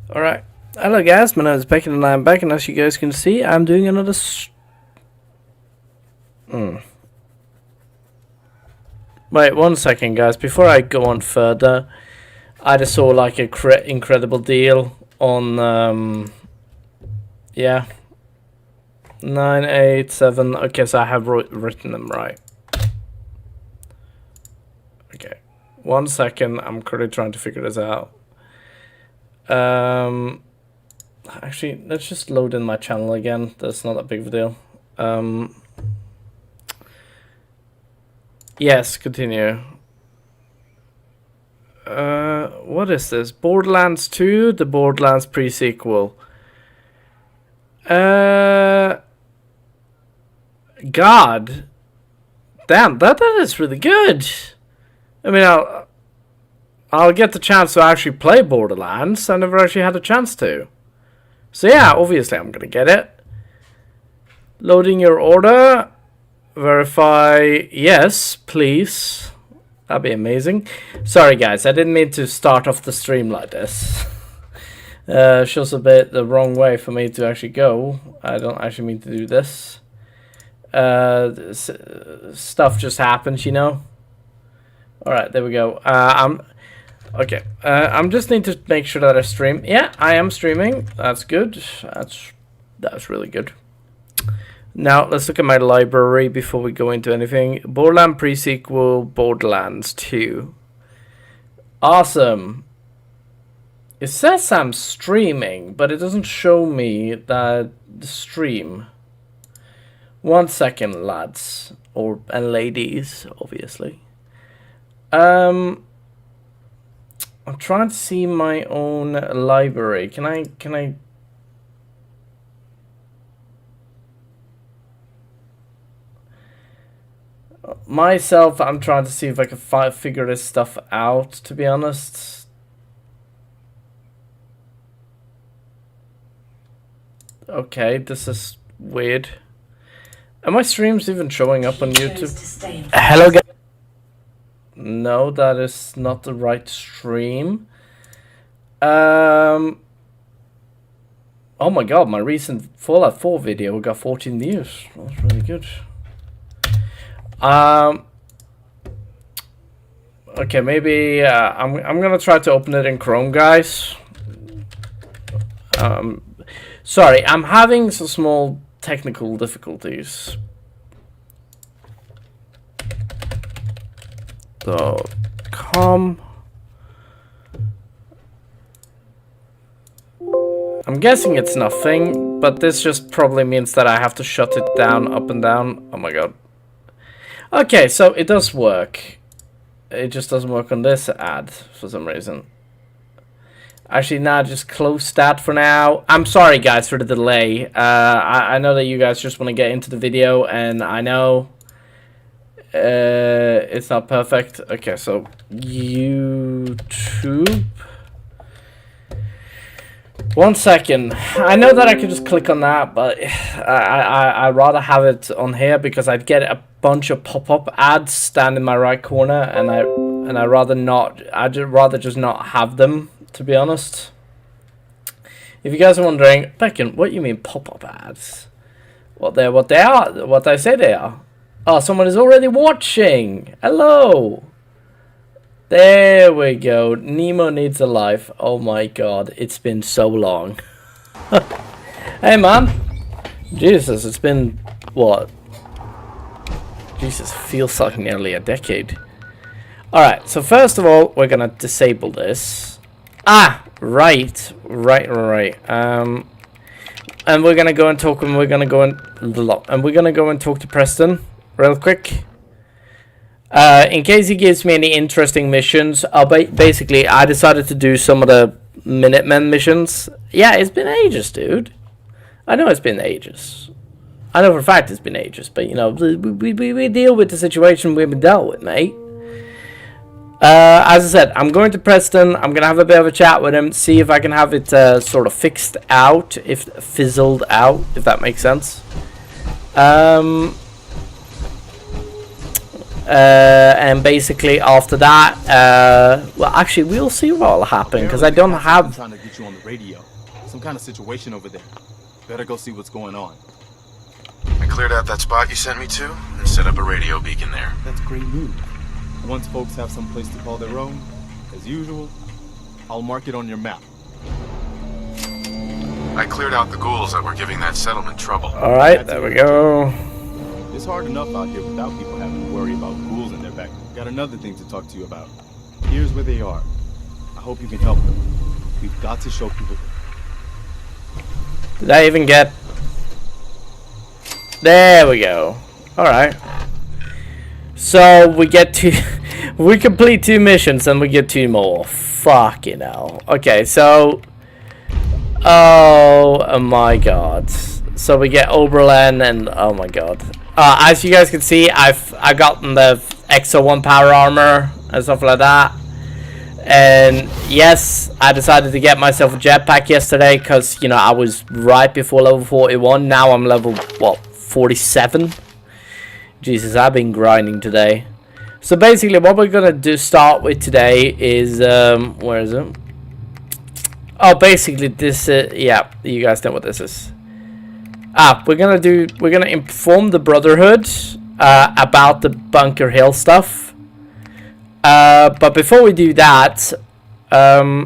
Alright. Hello guys, my name is Beckett and I'm back, and as you guys can see, I'm doing another Wait, 1 second guys, before I go on further, I just saw like a incredible deal on, yeah, 987, okay, so I have written them right. Okay, 1 second, I'm currently trying to figure this out. Actually, let's just load in my channel again. That's not a big of a deal. Yes, continue. What is this? Borderlands 2, the Borderlands pre-sequel. God. Damn, that is really good. I mean, I'll get the chance to actually play Borderlands. I never actually had a chance to. So yeah, obviously I'm gonna get it. Loading your order. Verify yes, please. That'd be amazing. Sorry guys, I didn't mean to start off the stream like this. Shows a bit the wrong way for me to actually go. I don't actually mean to do this. Stuff just happens, you know. Alright, there we go. Okay, I'm just need to make sure that I stream. Yeah, I am streaming. That's good. That's really good. Now, let's look at my library before we go into anything. Borderlands pre-sequel, Borderlands 2. Awesome. It says I'm streaming, but it doesn't show me that the stream. 1 second, lads. And ladies, obviously. I'm trying to see my own library. Can I myself, I'm trying to see if I can figure this stuff out, to be honest. Okay, this is weird. Are my streams even showing up on YouTube? Hello guys. No, that is not the right stream. Oh my god, my recent Fallout 4 video got 14 views. That's really good. Okay, maybe I'm gonna try to open it in Chrome, guys. Sorry, I'm having some small technical difficulties. .com. I'm guessing it's nothing, but this just probably means that I have to shut it down, up and down. Oh my god. Okay, so it does work. It just doesn't work on this ad for some reason. Actually, now just close that for now. I'm sorry, guys, for the delay. I know that you guys just want to get into the video, and I know it's not perfect. Okay, so YouTube. 1 second. I know that I could just click on that, but I'd rather have it on here because I'd get a bunch of pop-up ads stand in my right corner, and I'd rather not. I'd rather just not have them, to be honest. If you guys are wondering, Beckett, what do you mean pop-up ads? What they are? What I say they are? Oh, someone is already watching. Hello. There we go. Nemo needs a life. Oh my god, it's been so long. Hey man. Jesus, it's been what? Jesus, feels like nearly a decade. Alright, so first of all, we're gonna disable this. Ah, right. And we're gonna go and talk, and we're gonna go and talk to Preston real quick. In case he gives me any interesting missions, basically I decided to do some of the Minutemen missions. Yeah, it's been ages, dude. I know it's been ages. I know for a fact it's been ages, but you know, we deal with the situation we've been dealt with, mate. As I said, I'm going to Preston. I'm gonna have a bit of a chat with him, see if I can have it sort of fixed out, fizzled out, if that makes sense. And basically after that, well, actually, we'll see what will happen, because I don't have... trying to get you on the radio. Some kind of situation over there. Better go see what's going on. I cleared out that spot you sent me to and set up a radio beacon there. That's great news. Once folks have some place to call their own, as usual, I'll mark it on your map. I cleared out the ghouls that were giving that settlement trouble. Alright, there we go. It's hard enough out here without people having to worry about ghouls in their back. Got another thing to talk to you about. Here's where they are. I hope you can help them. We've got to show people. Did I even get... There we go. Alright. So we get two... we complete 2 missions and we get 2 more. Fucking hell. Okay, so... Oh my god. So we get Oberlin and... Oh my god. As you guys can see, I've gotten the Exo 1 power armor and stuff like that. And yes, I decided to get myself a jetpack yesterday because, you know, I was right before level 41. Now I'm level, what, 47? Jesus, I've been grinding today. So basically what we're going to start with today is, where is it? Oh, basically this, yeah, you guys know what this is. We're gonna inform the Brotherhood about the Bunker Hill stuff. But before we do that, yeah,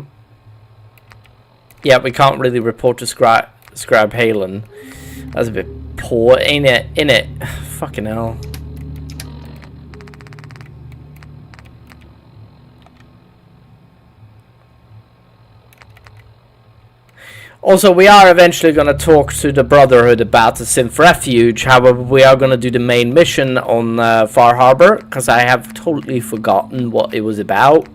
we can't really report to Scribe Halen. That's a bit poor, ain't it? Fucking hell. Also, we are eventually going to talk to the Brotherhood about the Synth Refuge. However, we are going to do the main mission on Far Harbor, because I have totally forgotten what it was about.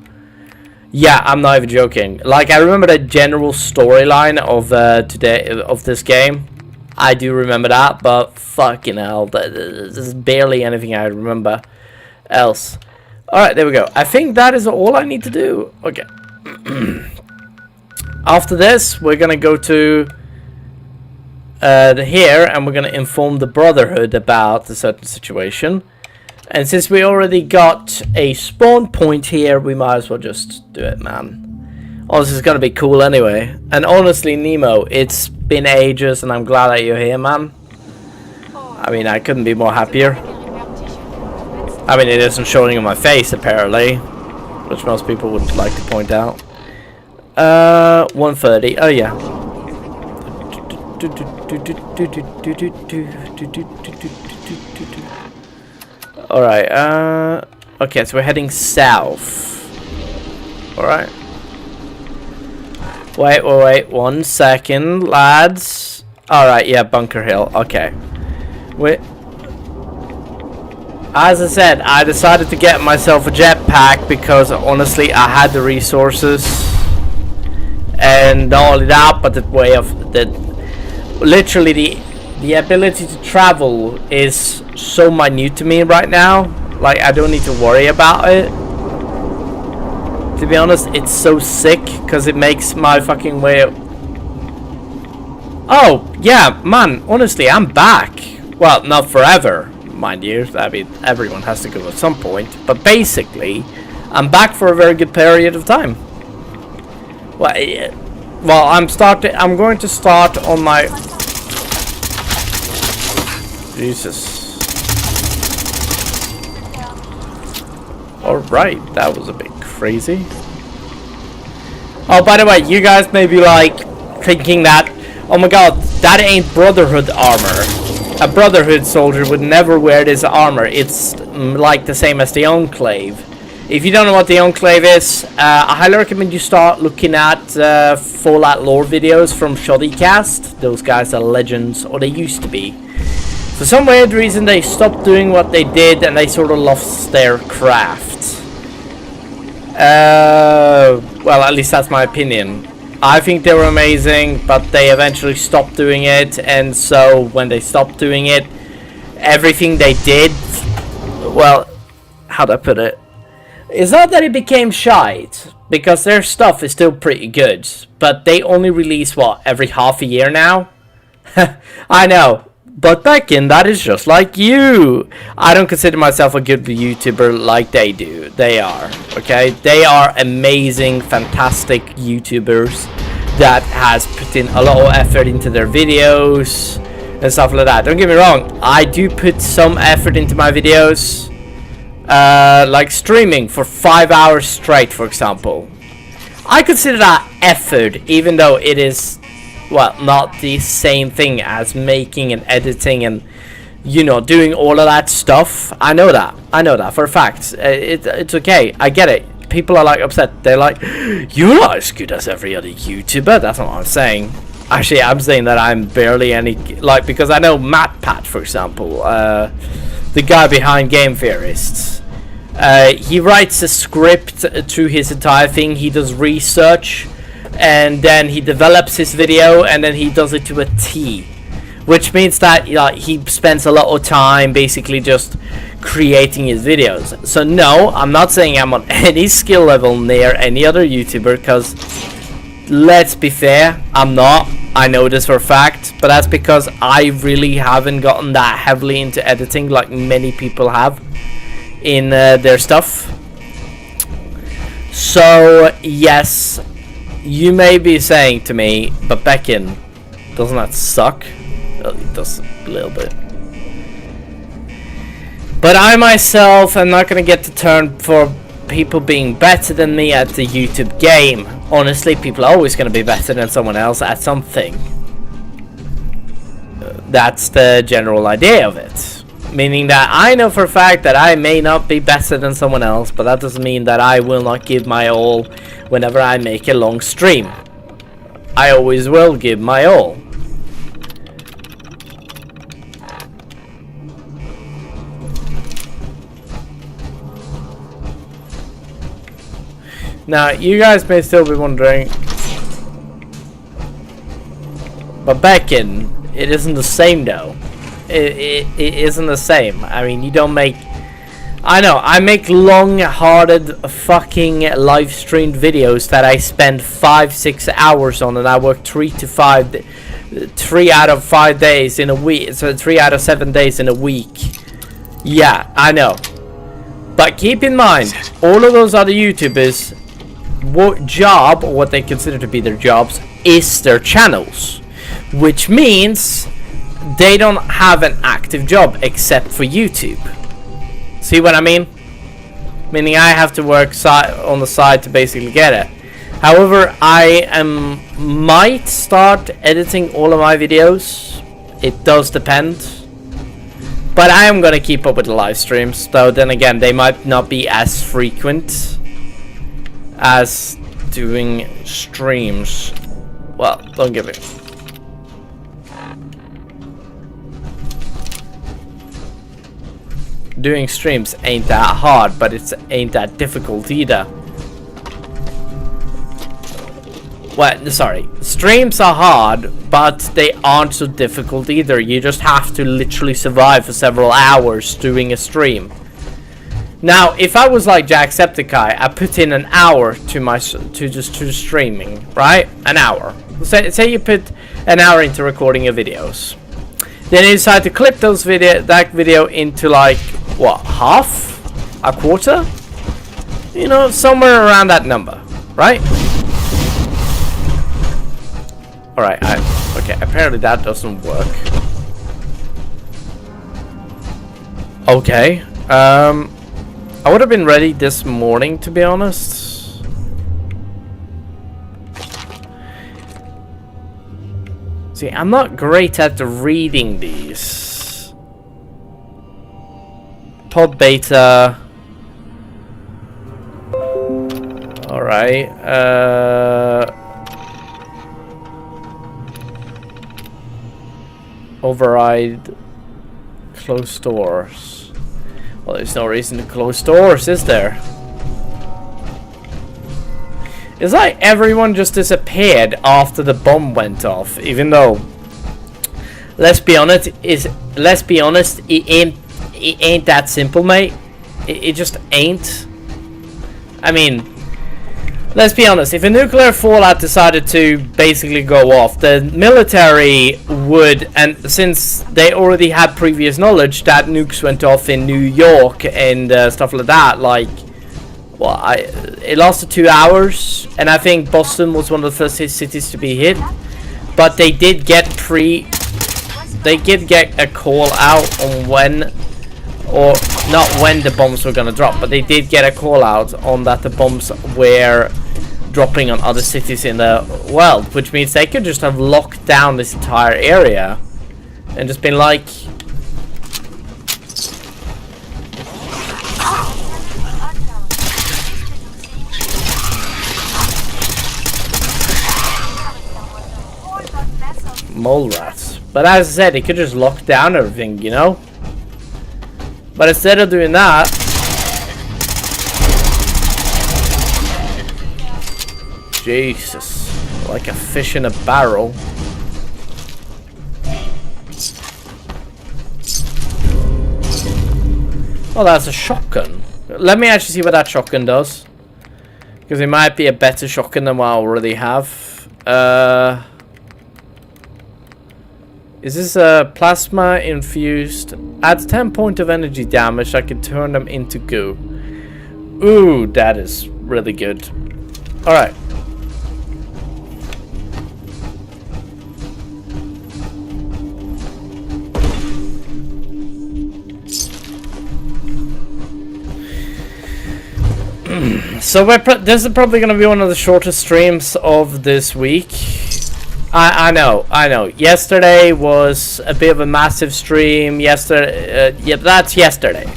Yeah, I'm not even joking. Like, I remember the general storyline of this game. I do remember that, but fucking hell, there's barely anything I remember else. Alright, there we go. I think that is all I need to do. Okay. After this, we're gonna go to here, and we're gonna inform the Brotherhood about a certain situation. And since we already got a spawn point here, we might as well just do it, man. Oh, this is gonna be cool anyway. And honestly, Nemo, it's been ages, and I'm glad that you're here, man. I mean, I couldn't be more happier. I mean, it isn't showing on my face, apparently, which most people would like to point out. 1:30. Oh yeah. All right. Okay, so we're heading south. All right. Wait. 1 second, lads. All right. Yeah, Bunker Hill. Okay. Wait. As I said, I decided to get myself a jetpack because honestly, I had the resources. And not only that, but the way of literally the ability to travel is so minute to me right now. Like, I don't need to worry about it. To be honest, it's so sick because it makes my fucking way. Oh yeah, man. Honestly, I'm back. Well, not forever, mind you. I mean, everyone has to go at some point. But basically, I'm back for a very good period of time. Well, I'm going to start on my... Jesus. Alright, that was a bit crazy. Oh, by the way, you guys may be like thinking that, oh my god, that ain't Brotherhood armor. A Brotherhood soldier would never wear this armor. It's like the same as the Enclave. If you don't know what the Enclave is, I highly recommend you start looking at Fallout lore videos from Shoddycast. Those guys are legends, or they used to be. For some weird reason, they stopped doing what they did, and they sort of lost their craft. Well, at least that's my opinion. I think they were amazing, but they eventually stopped doing it, and so when they stopped doing it, everything they did, well, how do I put it? It's not that it became shite, because their stuff is still pretty good, but they only release, what, every half a year now? I know, But Beckin, that is just like you. I don't consider myself a good YouTuber like they do. They are, okay? They are amazing, fantastic YouTubers that has put in a lot of effort into their videos and stuff like that. Don't get me wrong, I do put some effort into my videos, like streaming for 5 hours straight, for example. I consider that effort, even though it is, well, not the same thing as making and editing and, you know, doing all of that stuff. I know that for a fact. It's okay, I get it. People are like upset. They're like, you're not as good as every other YouTuber. That's not what I'm saying. Actually, I'm saying that I'm barely any, like, because I know MatPat, for example, the guy behind Game Theorists. He writes a script to his entire thing. He does research, and then he develops his video, and then he does it to a T, which means that he spends a lot of time basically just creating his videos. So no, I'm not saying I'm on any skill level near any other YouTuber, because let's be fair, I'm not. I know this for a fact, but that's because I really haven't gotten that heavily into editing like many people have in their stuff. So yes, you may be saying to me, but Beckin, doesn't that suck? Well, it does a little bit. But I myself am not going to get the turn for people being better than me at the YouTube game. Honestly, people are always going to be better than someone else at something. That's the general idea of it. Meaning that I know for a fact that I may not be better than someone else, but that doesn't mean that I will not give my all whenever I make a long stream. I always will give my all. Now, you guys may still be wondering, but Beckin, it isn't the same though. It isn't the same. I mean, you don't make... I know, I make long-hearted fucking live-streamed videos that I spend 5-6 hours on, and I work 3 out of 5 days in a week, so 3 out of 7 days in a week. Yeah, I know. But keep in mind, all of those other YouTubers, job, or what they consider to be their jobs, is their channels. Which means they don't have an active job except for YouTube. See what I mean? Meaning I have to work on the side to basically get it. However, I might start editing all of my videos. It does depend. But I am gonna keep up with the live streams, though then again, they might not be as frequent as doing streams. Well, don't give it. Doing streams ain't that hard, but it ain't that difficult either. Well, sorry, streams are hard, but they aren't so difficult either. You just have to literally survive for several hours doing a stream. Now, if I was like Jacksepticeye, I put in an hour to streaming, right? An hour. Say you put an hour into recording your videos. Then you decide to clip that video into like, what, half? A quarter? You know, somewhere around that number, right? Alright, okay, apparently that doesn't work. Okay, I would have been ready this morning, to be honest. See, I'm not great at reading these. Pod beta. Alright, override close doors. Well, there's no reason to close doors, is there? It's like everyone just disappeared after the bomb went off, even though, let's be honest, it ain't that simple, mate. It just ain't. I mean, let's be honest, if a nuclear fallout decided to basically go off, the military would, and since they already had previous knowledge that nukes went off in New York and stuff like that, like, well, it lasted 2 hours, and I think Boston was one of the first cities to be hit, but they did get a call out on when, or not when the bombs were gonna drop, but they did get a call out on that the bombs were dropping on other cities in the world, which means they could just have locked down this entire area and just been like, mole rats. But as I said, they could just lock down everything, you know? But instead of doing that, Jesus, like a fish in a barrel. Oh, that's a shotgun. Let me actually see what that shotgun does, because it might be a better shotgun than what I already have. Is this a plasma infused? Adds 10 points of energy damage. I can turn them into goo. Ooh, that is really good. Alright. So this is probably going to be one of the shortest streams of this week. I know. Yesterday was a bit of a massive stream. Yesterday, yeah, that's yesterday.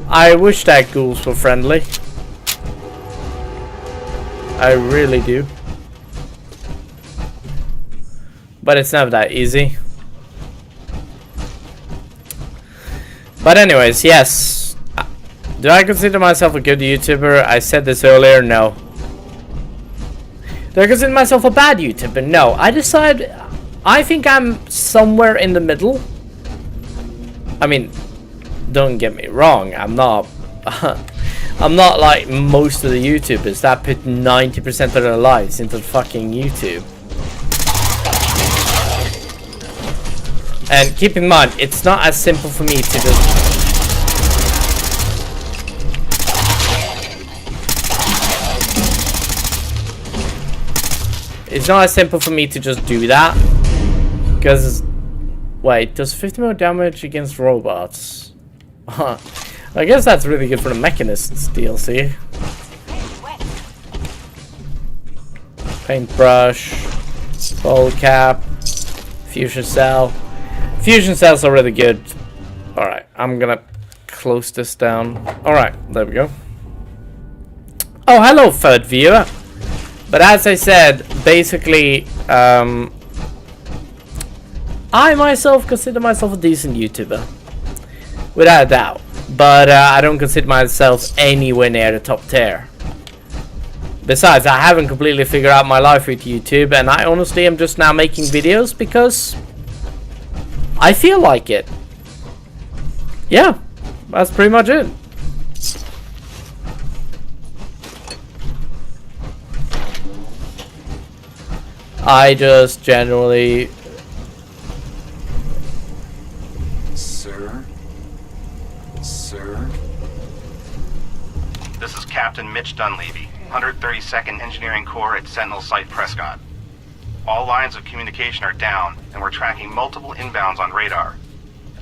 I wish that ghouls were friendly. I really do. But it's not that easy. But anyways, yes. Do I consider myself a good YouTuber? I said this earlier, no. Do I consider myself a bad YouTuber? No. I think I'm somewhere in the middle. I mean, don't get me wrong, I'm not I'm not like most of the YouTubers that put 90% of their lives into fucking YouTube. And keep in mind, it's not as simple for me to just... It's not as simple for me to just do that. Because... Wait, does 50 more damage against robots? I guess that's really good for the Mechanists DLC. Paintbrush. Bowl cap. Fusion cell. Fusion cells are really good. Alright, I'm gonna close this down. Alright, there we go. Oh, hello, third viewer. But as I said, basically, I myself consider myself a decent YouTuber. Without a doubt. But I don't consider myself anywhere near the top tier. Besides, I haven't completely figured out my life with YouTube, and I honestly am just now making videos because I feel like it. Yeah, that's pretty much it. I just generally... Sir? This is Captain Mitch Dunleavy, 132nd Engineering Corps at Sentinel Site Prescott. All lines of communication are down, and we're tracking multiple inbounds on radar.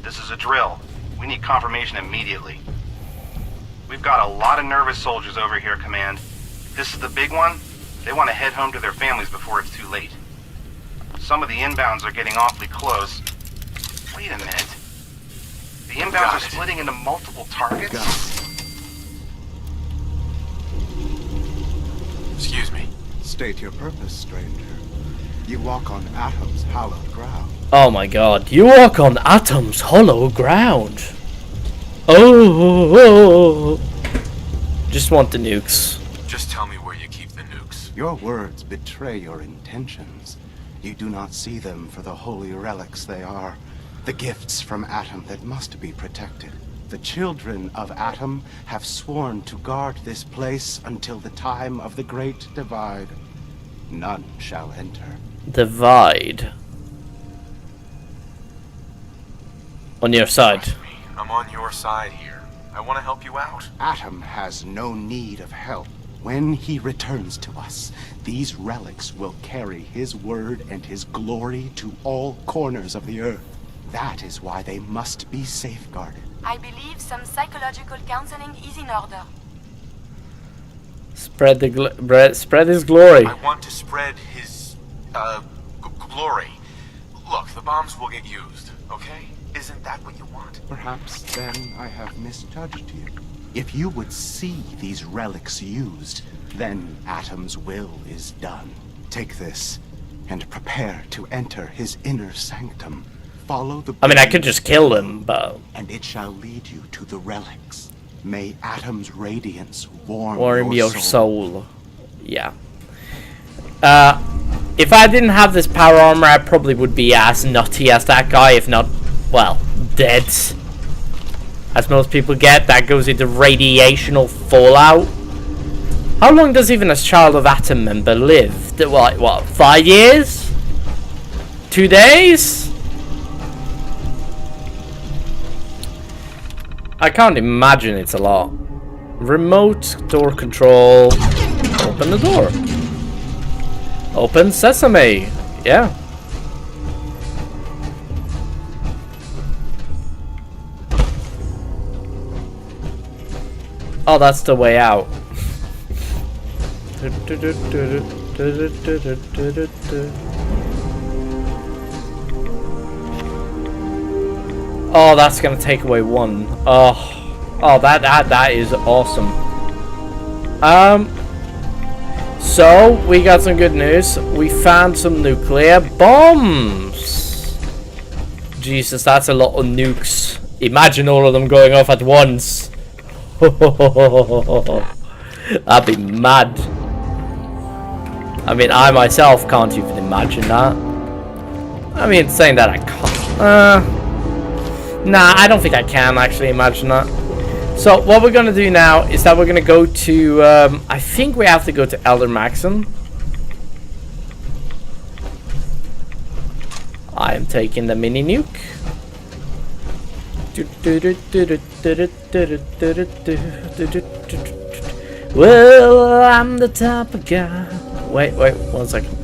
This is a drill. We need confirmation immediately. We've got a lot of nervous soldiers over here, Command. This is the big one. They want to head home to their families before it's too late. Some of the inbounds are getting awfully close. Wait a minute. The inbounds are splitting into multiple targets? Excuse me. State your purpose, stranger. You walk on Atom's hallowed ground. Oh my god, you walk on Atom's hollow ground. Oh. Just want the nukes. Just tell me where you keep the nukes. Your words betray your intentions. You do not see them for the holy relics they are. The gifts from Atom that must be protected. The children of Atom have sworn to guard this place until the time of the Great Divide. None shall enter. Divide. On your side. Trust me, I'm on your side here. I want to help you out. Atom has no need of help. When he returns to us, these relics will carry his word and his glory to all corners of the earth. That is why they must be safeguarded. I believe some psychological counseling is in order. Spread spread his glory. I want to spread his, glory. Look, the bombs will get used, okay? Isn't that what you want? Perhaps then I have misjudged you. If you would see these relics used, then Atom's will is done. Take this, and prepare to enter his inner sanctum. Follow the... I mean, I could just kill them, but... And it shall lead you to the relics. May Atom's radiance warm your soul. Yeah. If I didn't have this power armor, I probably would be as nutty as that guy, if not, well, dead. As most people get, that goes into radiational fallout. How long does even a child of Atom member live? What, 5 years? 2 days? I can't imagine it's a lot. Remote door control. Open the door. Open sesame. Yeah. Oh, that's the way out. Oh, that's gonna take away one. Oh, that is awesome. So we got some good news. We found some nuclear bombs. Jesus, that's a lot of nukes. Imagine all of them going off at once. That'd be mad. I mean, I myself can't even imagine that. I mean, saying that I can't. Nah, I don't think I can actually imagine that. So what we're gonna do now is that we're gonna go to, I think we have to go to Elder Maxon. I am taking the mini nuke. Well, I'm the type of guy. Wait, 1 second.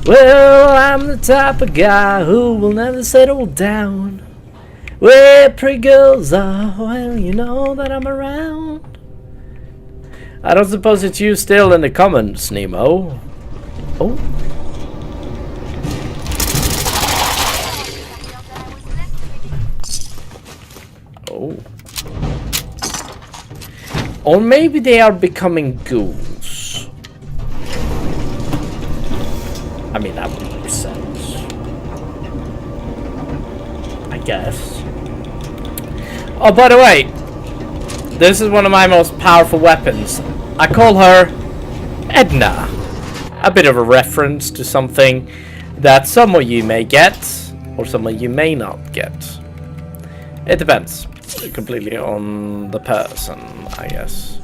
Well, I'm the type of guy who will never settle down. Where pretty girls are, well, you know that I'm around. I don't suppose it's you still in the comments, Nemo. Oh. Oh. Or maybe they are becoming ghouls. I mean, that would make sense. I guess. Oh, by the way, this is one of my most powerful weapons. I call her Edna. A bit of a reference to something that some of you may get, or some of you may not get. It depends completely on the person, I guess.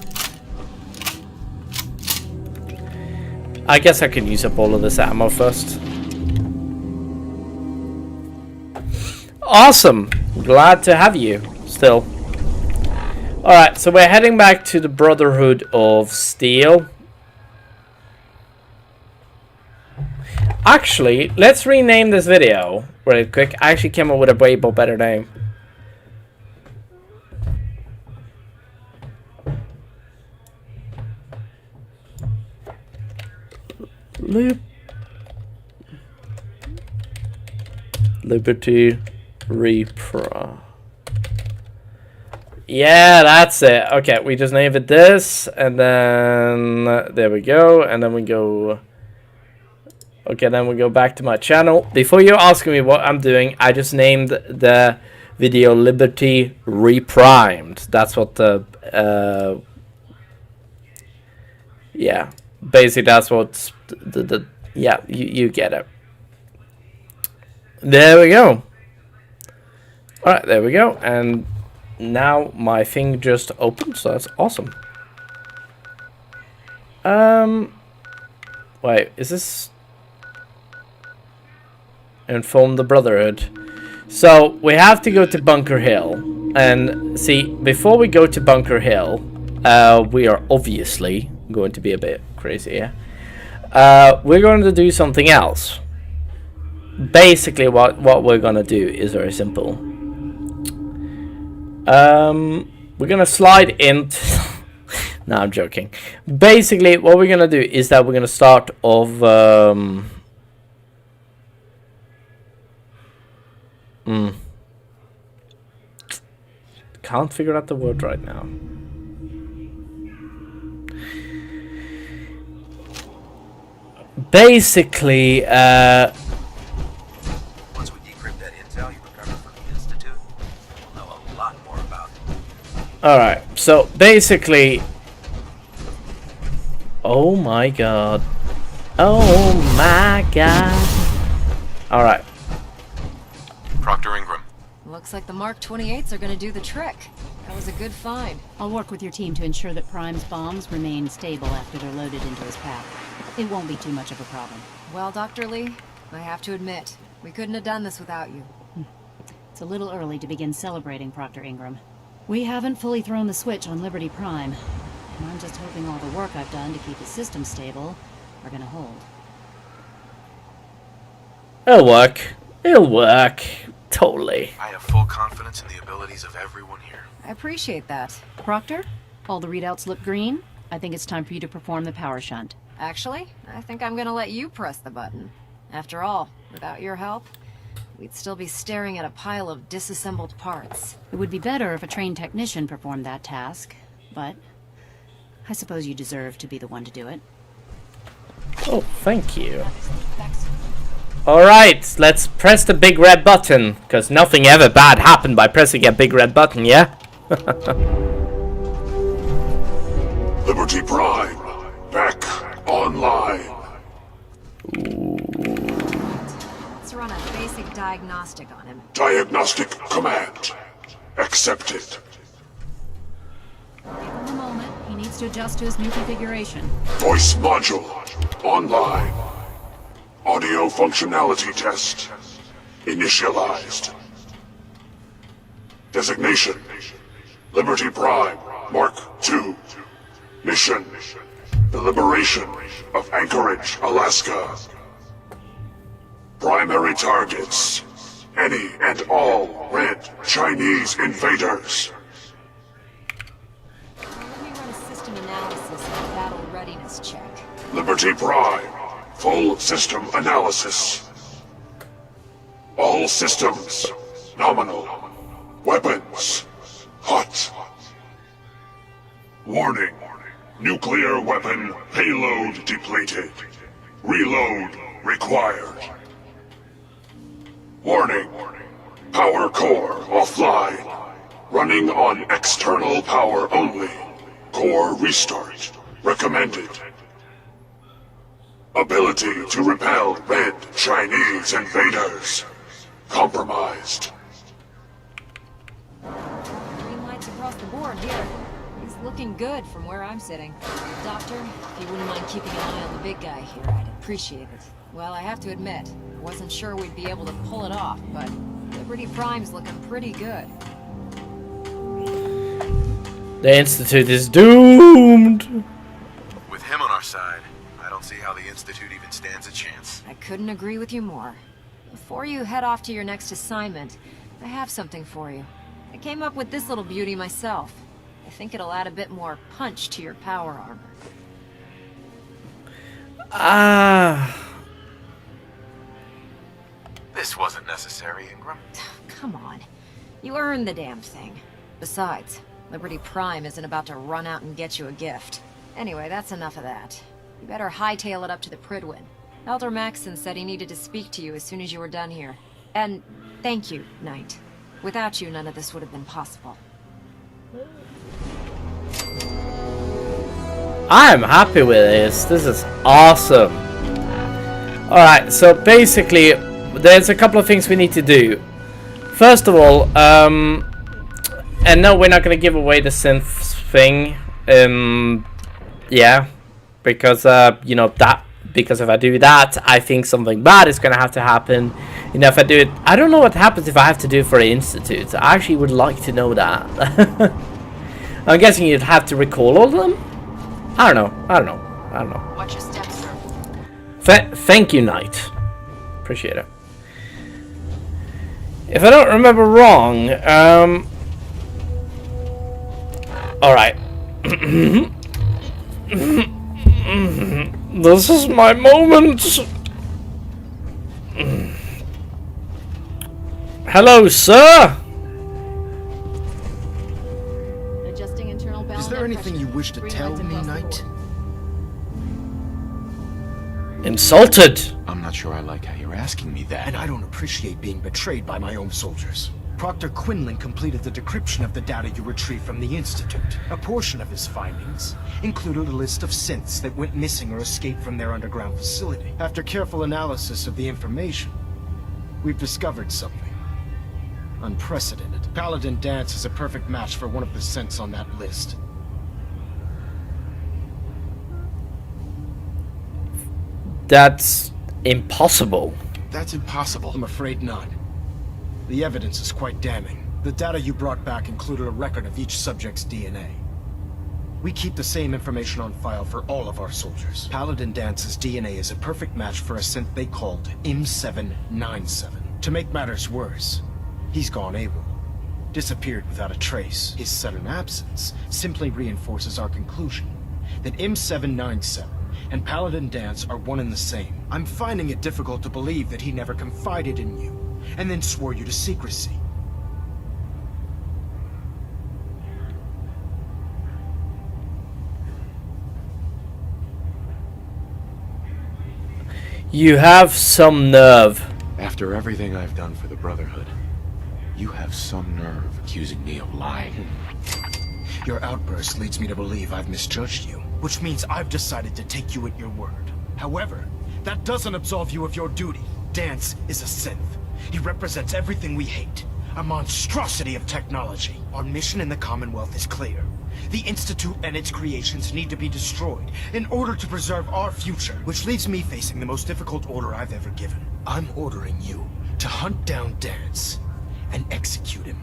I guess I can use up all of this ammo first. Awesome! Glad to have you still. Alright, so we're heading back to the Brotherhood of Steel. Actually, let's rename this video really quick. I actually came up with a way better name. Liberty Reprimed. Yeah, that's it. Okay, we just name it this, and then there we go, and then we go. Okay, then we go back to my channel. Before you're asking me what I'm doing, I just named the video Liberty Reprimed. That's what the Yeah, basically that's what's the yeah, you get it. There we go. Alright, there we go. And now my thing just opened, so that's awesome. Wait, is this... Inform the Brotherhood. So, we have to go to Bunker Hill. And, see, before we go to Bunker Hill, we are obviously going to be a bit crazy here. We're going to do something else. Basically, what we're going to do is very simple. We're going to slide into... No, I'm joking. Basically, what we're going to do is that we're going to start off... Can't figure out the word right now. Basically, Once we decrypt that intel you recovered from the Institute, we'll know a lot more about it. alright, so basically... Oh my god. Oh my god. Alright. Proctor Ingram. Looks like the Mark 28s are gonna do the trick. That was a good find. I'll work with your team to ensure that Prime's bombs remain stable after they're loaded into his pack. It won't be too much of a problem. Well, Dr. Lee, I have to admit, we couldn't have done this without you. It's a little early to begin celebrating, Proctor Ingram. We haven't fully thrown the switch on Liberty Prime, and I'm just hoping all the work I've done to keep his system stable are gonna hold. It'll work. It'll work. Totally. I have full confidence in the abilities of everyone here. I appreciate that. Proctor, all the readouts look green. I think it's time for you to perform the power shunt. Actually, I think I'm gonna let you press the button. After all, without your help, we'd still be staring at a pile of disassembled parts. It would be better if a trained technician performed that task, but I suppose you deserve to be the one to do it. Oh, thank you. Alright, let's press the big red button, because nothing ever bad happened by pressing a big red button, yeah? Liberty Prime, back online. Let's run a basic diagnostic on him. Diagnostic command accepted. Give him a moment. He needs to adjust to his new configuration. Voice module online. Audio functionality test initialized. Designation: Liberty Prime Mark II. Mission: the liberation of Anchorage, Alaska. Primary targets: any and all red Chinese invaders. Let me run a system analysis and a battle readiness check. Liberty Prime, full system analysis. All systems nominal. Weapons hot. Warning: nuclear weapon payload depleted. Reload required. Warning: power core offline. Running on external power only. Core restart recommended. Ability to repel red Chinese invaders compromised. Green lights across the board here. He's looking good from where I'm sitting. Doctor, if you wouldn't mind keeping an eye on the big guy here, I'd appreciate it. Well, I have to admit, wasn't sure we'd be able to pull it off, but Liberty Prime's looking pretty good. The Institute is doomed! With him on our side, I don't see how the Institute even stands a chance. I couldn't agree with you more. Before you head off to your next assignment, I have something for you. I came up with this little beauty myself. I think it'll add a bit more punch to your power armor. This wasn't necessary, Ingram. Come on. You earned the damn thing. Besides, Liberty Prime isn't about to run out and get you a gift. Anyway, that's enough of that. You better hightail it up to the Pridwin. Elder Maxson said he needed to speak to you as soon as you were done here. And thank you, Knight. Without you, none of this would have been possible. I'm happy with this. This is awesome. Alright, so basically, there's a couple of things we need to do. First of all, and no, we're not going to give away the synth thing. Yeah, because, you know, because if I do that, I think something bad is going to have to happen. You know, if I do it, I don't know what happens if I have to do it for the Institute. I actually would like to know that. I'm guessing you'd have to recall all of them? I don't know. Watch your step, sir. Thank you, Knight. Appreciate it. If I don't remember wrong, alright. This is my moment. Hello, sir. Adjusting internal balance. Is there anything you wish to tell me, Knight? Insulted. I'm not sure I like how you're asking me that. And I don't appreciate being betrayed by my own soldiers. Proctor Quinlan completed the decryption of the data you retrieved from the Institute. A portion of his findings included a list of synths that went missing or escaped from their underground facility. After careful analysis of the information, we've discovered something unprecedented. Paladin Danse is a perfect match for one of the synths on that list. That's impossible. That's impossible. I'm afraid not. The evidence is quite damning. The data you brought back included a record of each subject's DNA. We keep the same information on file for all of our soldiers. Paladin Dance's DNA is a perfect match for a synth they called M797. To make matters worse, he's gone AWOL. Disappeared without a trace. His sudden absence simply reinforces our conclusion that M797 and Paladin Danse are one and the same. I'm finding it difficult to believe that he never confided in you, and then swore you to secrecy. You have some nerve. After everything I've done for the Brotherhood, you have some nerve accusing me of lying. Your outburst leads me to believe I've misjudged you, which means I've decided to take you at your word. However, that doesn't absolve you of your duty. Danse is a synth. He represents everything we hate. A monstrosity of technology. Our mission in the Commonwealth is clear. The Institute and its creations need to be destroyed in order to preserve our future, which leaves me facing the most difficult order I've ever given. I'm ordering you to hunt down Danse and execute him.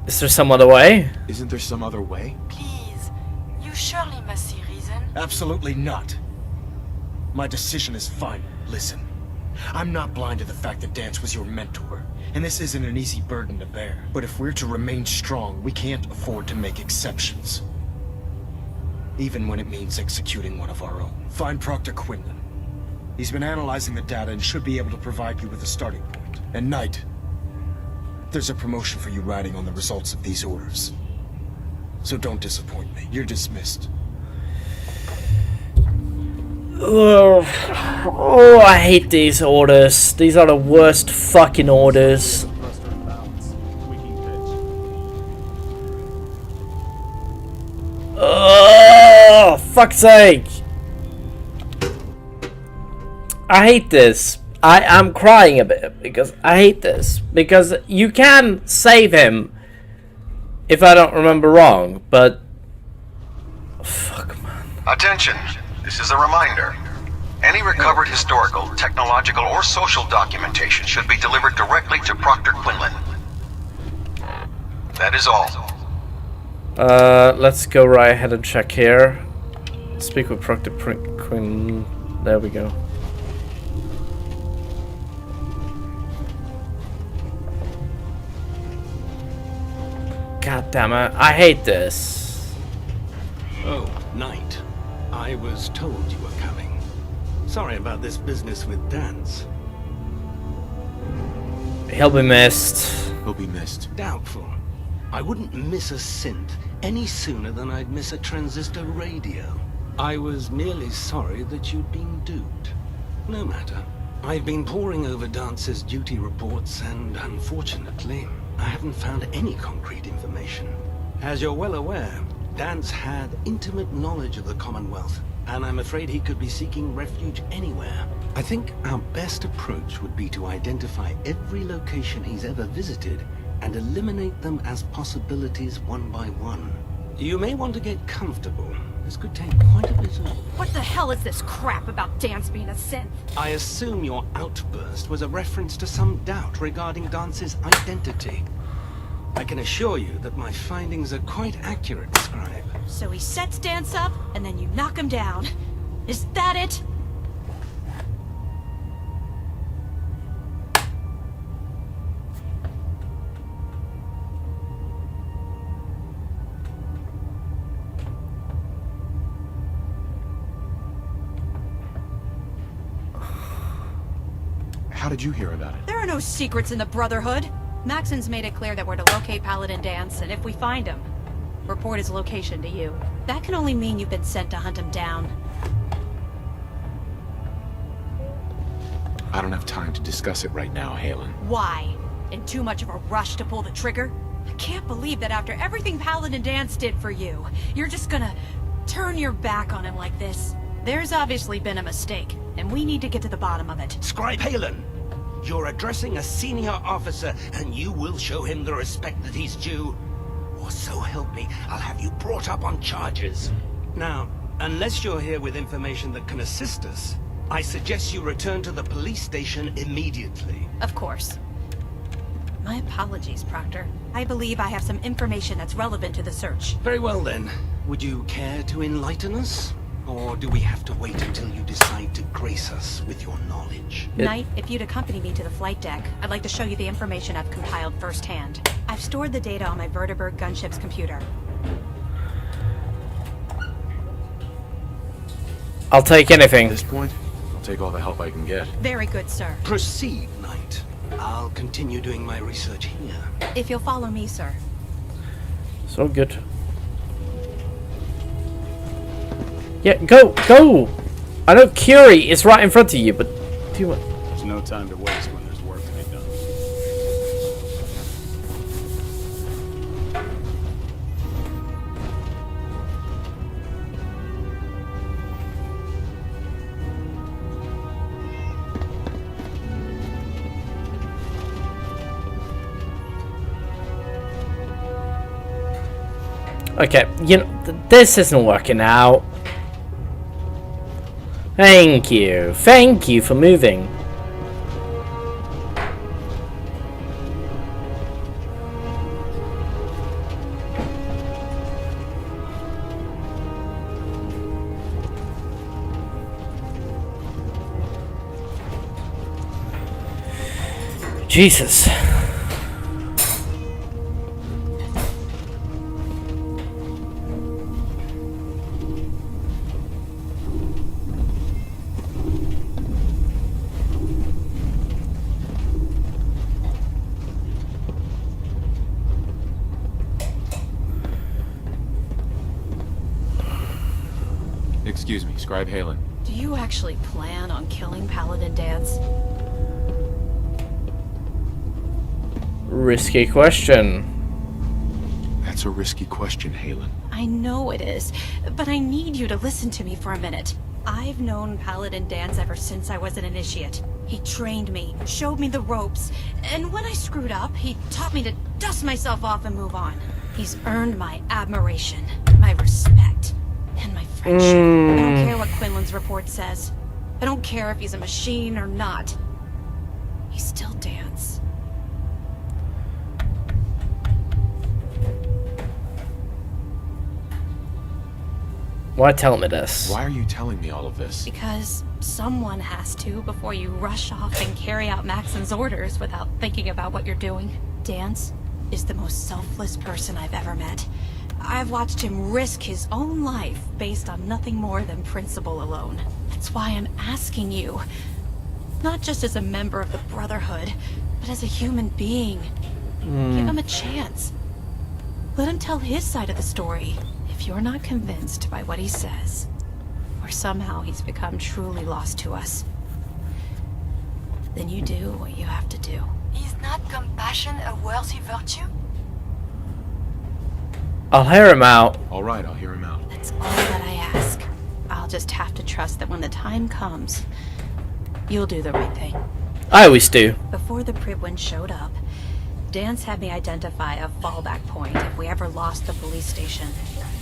Is there some other way? Isn't there some other way? Please, you surely must see reason. Absolutely not. My decision is final. Listen, I'm not blind to the fact that Danse was your mentor, and this isn't an easy burden to bear. But if we're to remain strong, we can't afford to make exceptions. Even when it means executing one of our own. Find Proctor Quinlan. He's been analyzing the data and should be able to provide you with a starting point. And Knight, there's a promotion for you riding on the results of these orders. So don't disappoint me. You're dismissed. Oh, I hate these orders. These are the worst fucking orders. Oh, fuck's sake. I hate this. I'm crying a bit because I hate this. Because you can save him, if I don't remember wrong, but... Fuck, man. Attention! This is a reminder. Any recovered historical, technological, or social documentation should be delivered directly to Proctor Quinlan. That is all. Let's go right ahead and check here. Speak with Proctor Quinlan. There we go. God damn it, I hate this. Oh, Knight. I was told you were coming. Sorry about this business with Danse. He'll be missed. He'll be missed. Doubtful. I wouldn't miss a synth any sooner than I'd miss a transistor radio. I was merely sorry that you'd been duped. No matter. I've been poring over Dance's duty reports and, unfortunately, I haven't found any concrete information. As you're well aware, Dance had intimate knowledge of the Commonwealth, and I'm afraid he could be seeking refuge anywhere. I think our best approach would be to identify every location he's ever visited and eliminate them as possibilities one by one. You may want to get comfortable. This could take quite a bit of... What the hell is this crap about Dance being a synth? I assume your outburst was a reference to some doubt regarding Dance's identity. I can assure you that my findings are quite accurate, Scribe. So he sets Dance up, and then you knock him down. Is that it? How did you hear about it? There are no secrets in the Brotherhood. Maxon's made it clear that we're to locate Paladin Dance, and if we find him, report his location to you. That can only mean you've been sent to hunt him down. I don't have time to discuss it right now, Halen. Why? In too much of a rush to pull the trigger? I can't believe that after everything Paladin Dance did for you, you're just gonna turn your back on him like this. There's obviously been a mistake, and we need to get to the bottom of it. Scribe Halen! You're addressing a senior officer, and you will show him the respect that he's due. Or so help me, I'll have you brought up on charges. Now, unless you're here with information that can assist us, I suggest you return to the police station immediately. Of course. My apologies, Proctor. I believe I have some information that's relevant to the search. Very well then. Would you care to enlighten us? Or do we have to wait until you decide to grace us with your knowledge? Knight, if you'd accompany me to the flight deck, I'd like to show you the information I've compiled firsthand. I've stored the data on my Vertibird gunship's computer. I'll take anything. At this point, I'll take all the help I can get. Very good, sir. Proceed, Knight. I'll continue doing my research here. If you'll follow me, sir. So good. Yeah, go! I know Curie is right in front of you, but do what? There's no time to waste when there's work to be done. Okay, you know, this isn't working out. Thank you for moving. Jesus. Excuse me, Scribe Halen. Do you actually plan on killing Paladin Dance? Risky question. That's a risky question, Halen. I know it is, but I need you to listen to me for a minute. I've known Paladin Dance ever since I was an initiate. He trained me, showed me the ropes, and when I screwed up, he taught me to dust myself off and move on. He's earned my admiration, my respect, and my friendship. I don't care what Quinlan's report says. I don't care if he's a machine or not. He's still Dance. Why tell me this? Why are you telling me all of this? Because someone has to before you rush off and carry out Maxon's orders without thinking about what you're doing. Dance is the most selfless person I've ever met. I've watched him risk his own life based on nothing more than principle alone. That's why I'm asking you, not just as a member of the Brotherhood, but as a human being. Give him a chance. Let him tell his side of the story. If you're not convinced by what he says, or somehow he's become truly lost to us, then you do what you have to do. He's not compassion a worthy virtue? I'll hear him out. All right, I'll hear him out. That's all that I ask. I'll just have to trust that when the time comes, you'll do the right thing. I always do. Before the Pribwin showed up, Dance had me identify a fallback point if we ever lost the police station.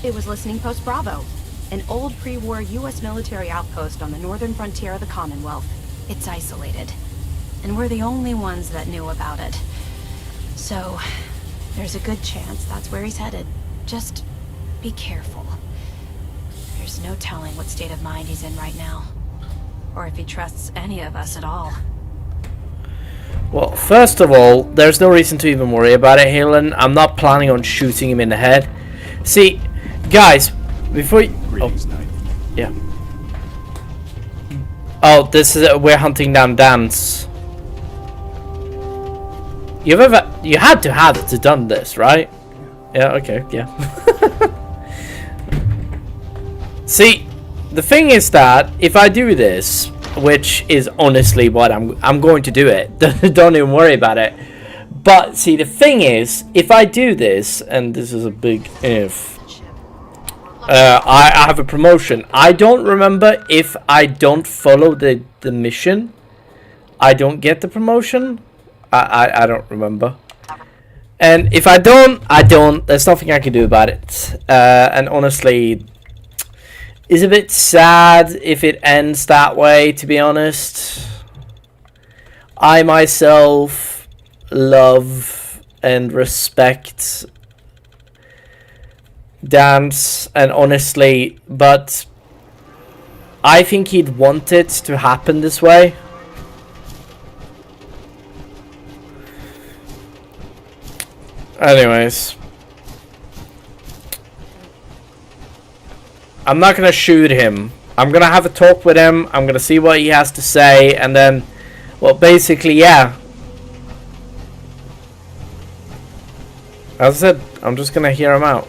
It was Listening Post Bravo, an old pre-war U.S. military outpost on the northern frontier of the Commonwealth. It's isolated, and we're the only ones that knew about it. So, there's a good chance that's where he's headed. Just be careful. There's no telling what state of mind he's in right now, or if he trusts any of us at all. Well, first of all, there's no reason to even worry about it, Helen. I'm not planning on shooting him in the head. See, guys, before you... Greetings, Knight. Yeah. Oh, this is... we're hunting down Dance. You had to have done this, right? Yeah, okay, yeah. See, the thing is that if I do this, which is honestly what I'm going to do it. Don't even worry about it. But see, the thing is, if I do this, and this is a big if, I have a promotion. I don't remember if I don't follow the mission, I don't get the promotion. I don't remember. And if I don't, I don't. There's nothing I can do about it. And honestly, it's a bit sad if it ends that way, to be honest. I myself love and respect Dance, and honestly, but I think he'd want it to happen this way. Anyways, I'm not gonna shoot him. I'm gonna have a talk with him. I'm gonna see what he has to say, and then, well, basically, yeah. As I said, I'm just gonna hear him out.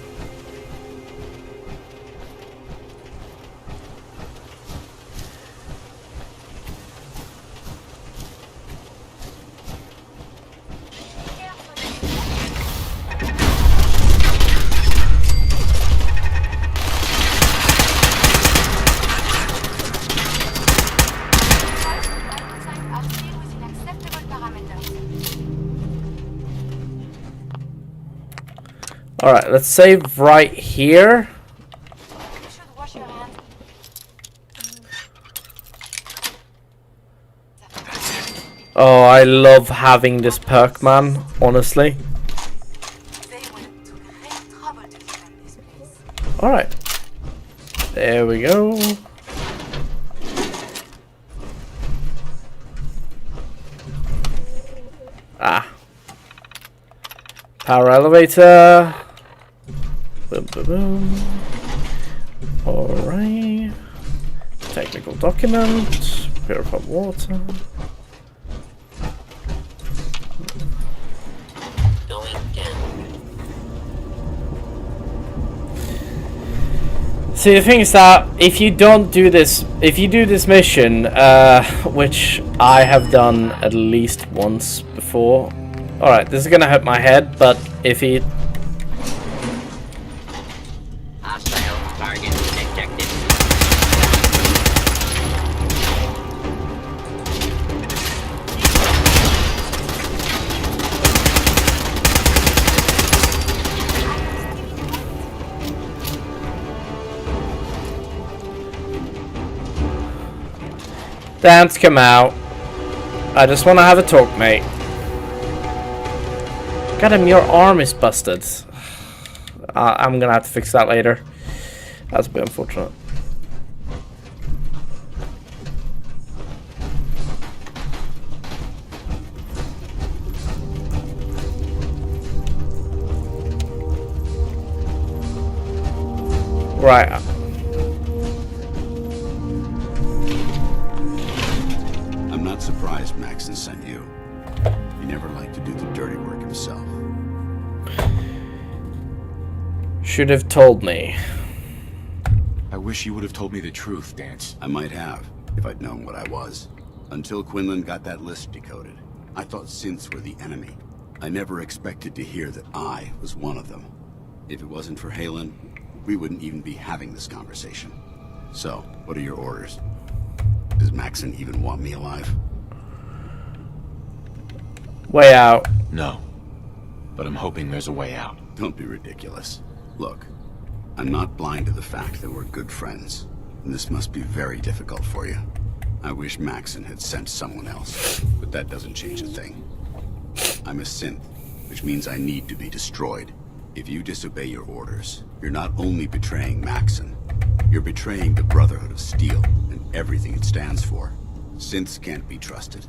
Alright, let's save right here. Oh, I love having this perk, man, honestly. Alright. There we go. Ah. Power elevator. Boom, boom, boom. Alright. Technical document. Purified water. See, the thing is that if you don't do this, if you do this mission, which I have done at least once before. Alright, this is gonna hurt my head, but if he... Hostile target detected. Dance, come out. I just want to have a talk, mate. God damn, your arm is busted. I'm gonna have to fix that later. That's a bit unfortunate. Right. I'm not surprised Maxon sent you. He never liked to do the dirty work himself. Should have told me. I wish you would have told me the truth, Dance. I might have, if I'd known what I was. Until Quinlan got that list decoded. I thought synths were the enemy. I never expected to hear that I was one of them. If it wasn't for Halen, we wouldn't even be having this conversation. So, what are your orders? Does Maxon even want me alive? Way out. No. But I'm hoping there's a way out. Don't be ridiculous. Look, I'm not blind to the fact that we're good friends, and this must be very difficult for you. I wish Maxon had sent someone else, but that doesn't change a thing. I'm a synth, which means I need to be destroyed. If you disobey your orders, you're not only betraying Maxon, you're betraying the Brotherhood of Steel and everything it stands for. Synths can't be trusted.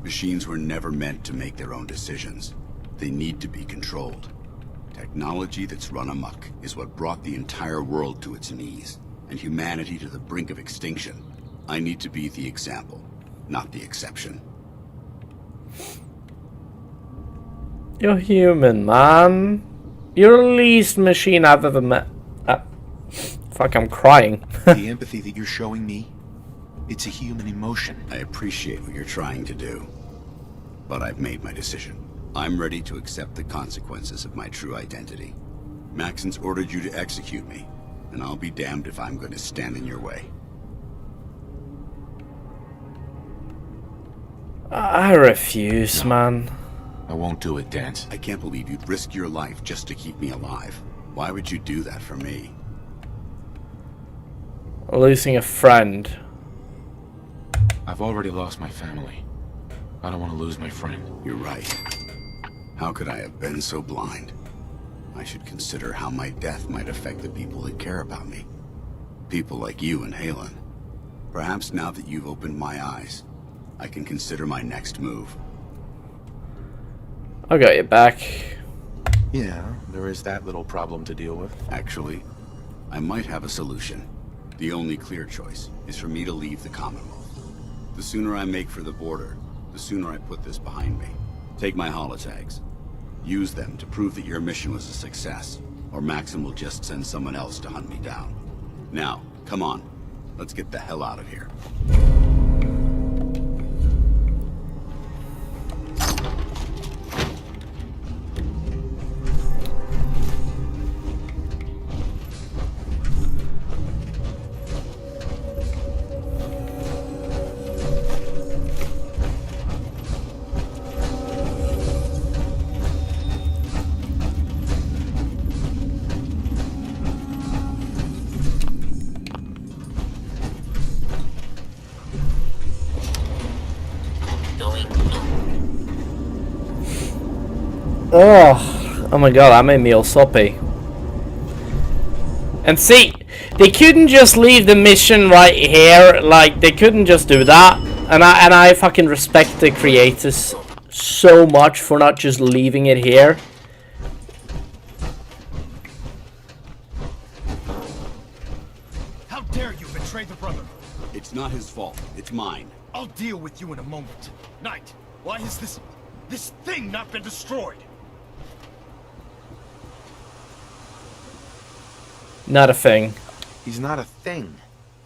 Machines were never meant to make their own decisions. They need to be controlled. Technology that's run amok is what brought the entire world to its knees, and humanity to the brink of extinction. I need to be the example, not the exception. You're human, man. You're the least machine I've ever met. Fuck, I'm crying. The empathy that you're showing me, it's a human emotion. I appreciate what you're trying to do, but I've made my decision. I'm ready to accept the consequences of my true identity. Maxon's ordered you to execute me, and I'll be damned if I'm going to stand in your way. I refuse, man. I won't do it, Dance. I can't believe you'd risk your life just to keep me alive. Why would you do that for me? Losing a friend. I've already lost my family. I don't want to lose my friend. You're right. How could I have been so blind? I should consider how my death might affect the people that care about me. People like you and Halen. Perhaps now that you've opened my eyes, I can consider my next move. I got you back. Yeah, there is that little problem to deal with. Actually, I might have a solution. The only clear choice is for me to leave the Commonwealth. The sooner I make for the border, the sooner I put this behind me. Take my holotags. Use them to prove that your mission was a success, or Maxon will just send someone else to hunt me down. Now, come on. Let's get the hell out of here. Oh my god, that made me all soppy. And see, they couldn't just leave the mission right here. Like, they couldn't just do that. And I fucking respect the creators so much for not just leaving it here. How dare you betray the Brotherhood? It's not his fault. It's mine. I'll deal with you in a moment. Knight, why has this thing not been destroyed? Not a thing. He's not a thing.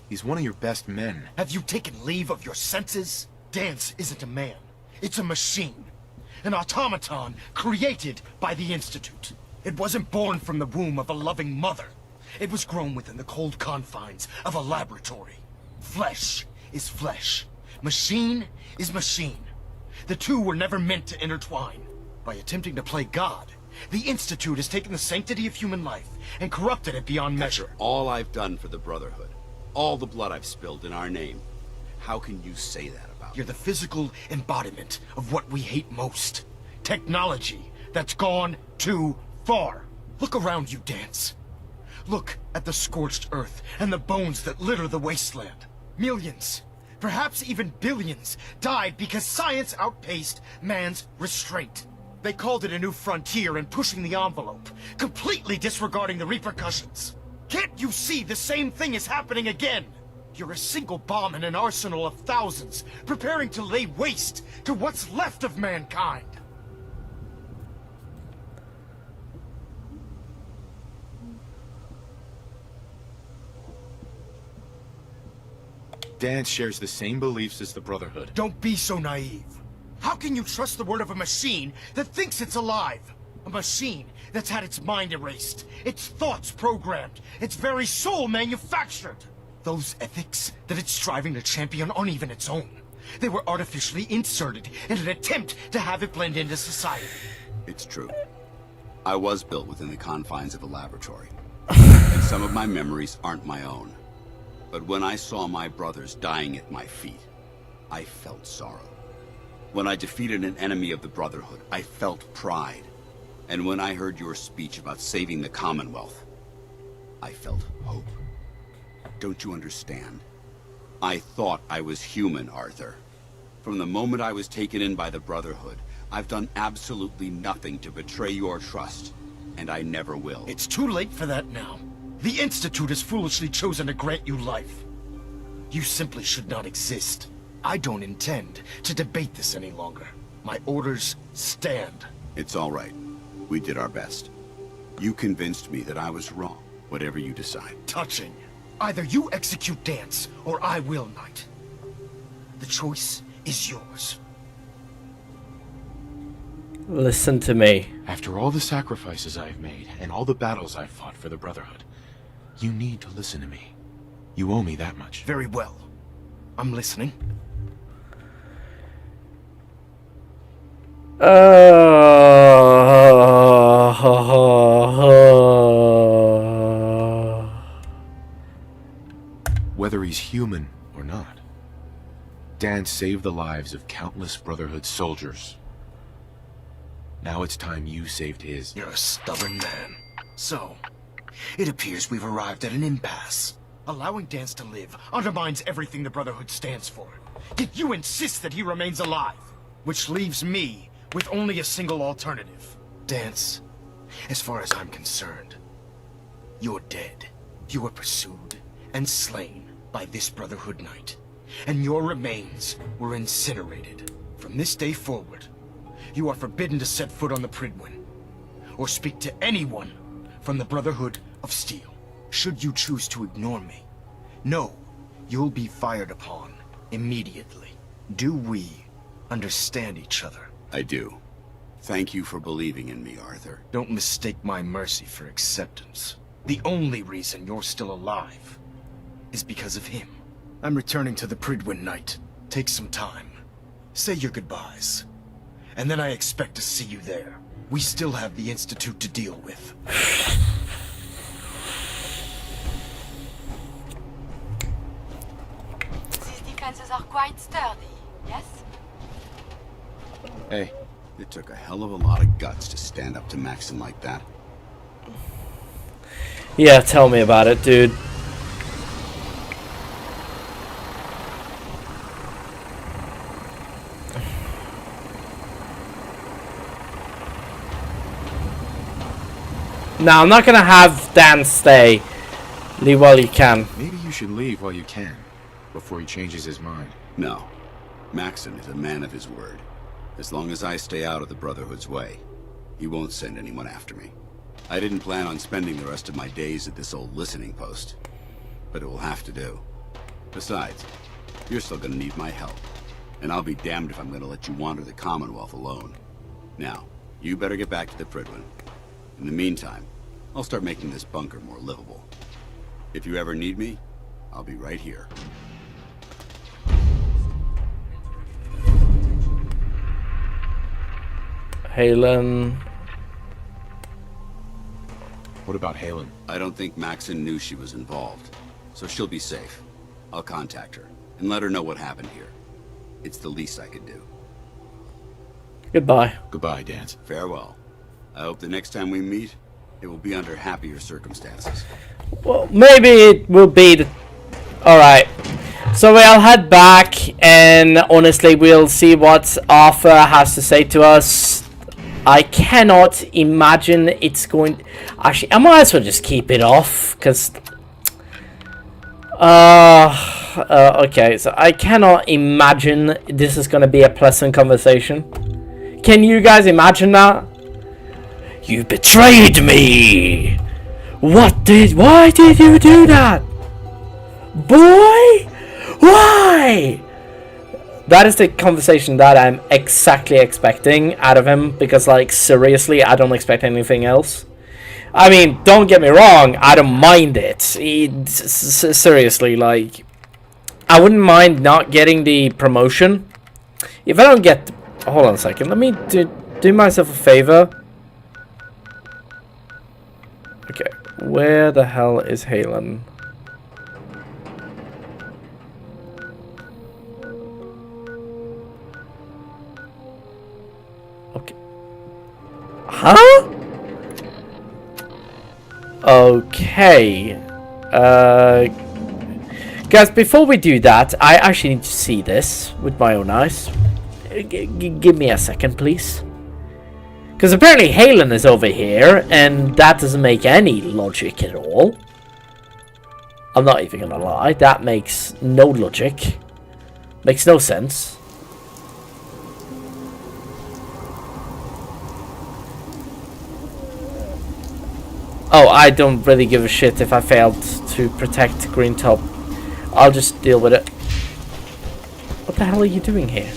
He's one of your best men. Have you taken leave of your senses? Dance isn't a man. It's a machine. An automaton created by the Institute. It wasn't born from the womb of a loving mother. It was grown within the cold confines of a laboratory. Flesh is flesh. Machine is machine. The two were never meant to intertwine. By attempting to play God, the Institute has taken the sanctity of human life and corrupted it beyond measure. After all I've done for the Brotherhood, all the blood I've spilled in our name, how can you say that about You're the physical embodiment of what we hate most. Technology that's gone too far. Look around you, Dance. Look at the scorched earth and the bones that litter the wasteland. Millions, perhaps even billions, died because science outpaced man's restraint. They called it a new frontier and pushing the envelope, completely disregarding the repercussions. Can't you see the same thing is happening again? You're a single bomb in an arsenal of thousands, preparing to lay waste to what's left of mankind. Dance shares the same beliefs as the Brotherhood. Don't be so naive. How can you trust the word of a machine that thinks it's alive? A machine that's had its mind erased, its thoughts programmed, its very soul manufactured. Those ethics that it's striving to champion aren't even its own. They were artificially inserted in an attempt to have it blend into society. It's true. I was built within the confines of a laboratory. And some of my memories aren't my own. But when I saw my brothers dying at my feet, I felt sorrow. When I defeated an enemy of the Brotherhood, I felt pride. And when I heard your speech about saving the Commonwealth, I felt hope. Don't you understand? I thought I was human, Arthur. From the moment I was taken in by the Brotherhood, I've done absolutely nothing to betray your trust, and I never will. It's too late for that now. The Institute has foolishly chosen to grant you life. You simply should not exist. I don't intend to debate this any longer. My orders stand. It's all right. We did our best. You convinced me that I was wrong, whatever you decide. Touching. Either you execute Dance, or I will, Knight. The choice is yours. Listen to me. After all the sacrifices I've made, and all the battles I've fought for the Brotherhood, you need to listen to me. You owe me that much. Very well. I'm listening. Whether he's human or not, Dan saved the lives of countless Brotherhood soldiers. Now it's time you saved his. You're a stubborn man. So, it appears we've arrived at an impasse. Allowing Dance to live undermines everything the Brotherhood stands for. Yet you insist that he remains alive, which leaves me with only a single alternative. Dance, as far as I'm concerned, you're dead. You were pursued and slain by this Brotherhood Knight, and your remains were incinerated. From this day forward, you are forbidden to set foot on the Pridwin, or speak to anyone from the Brotherhood of Steel. Should you choose to ignore me, know you'll be fired upon immediately. Do we understand each other? I do. Thank you for believing in me, Arthur. Don't mistake my mercy for acceptance. The only reason you're still alive is because of him. I'm returning to the Pridwin Knight. Take some time. Say your goodbyes. And then I expect to see you there. We still have the Institute to deal with. These defenses are quite sturdy, yes? Hey, it took a hell of a lot of guts to stand up to Maxon like that. Yeah, tell me about it, dude. Now, I'm not gonna have Dan stay. Leave while you can. Maybe you should leave while you can, before he changes his mind. No. Maxon is a man of his word. As long as I stay out of the Brotherhood's way, he won't send anyone after me. I didn't plan on spending the rest of my days at this old listening post, but it will have to do. Besides, you're still gonna need my help, and I'll be damned if I'm gonna let you wander the Commonwealth alone. Now, you better get back to the Pridwin. In the meantime, I'll start making this bunker more livable. If you ever need me, I'll be right here. Halen. What about Halen? I don't think Maxon knew she was involved, so she'll be safe. I'll contact her and let her know what happened here. It's the least I could do. Goodbye. Goodbye, Dance. Farewell. I hope the next time we meet, it will be under happier circumstances. Well, maybe it will be the... Alright. So we'll head back, and honestly, we'll see what Arthur has to say to us. I cannot imagine it's going... Actually, I might as well just keep it off, because... okay, so I cannot imagine this is going to be a pleasant conversation. Can you guys imagine that? You betrayed me! Why did you do that? Boy? Why? That is the conversation that I'm exactly expecting out of him, because, like, seriously, I don't expect anything else. I mean, don't get me wrong, I don't mind it. Seriously, like, I wouldn't mind not getting the promotion. If I don't get... Hold on a second, let me do myself a favor. Okay, where the hell is Halen? Okay. Huh? Okay. Guys, before we do that, I actually need to see this with my own eyes. Give me a second, please. Because apparently Halen is over here, and that doesn't make any logic at all. I'm not even gonna lie, that makes no logic. Makes no sense. Oh, I don't really give a shit if I failed to protect Green Top. I'll just deal with it. What the hell are you doing here?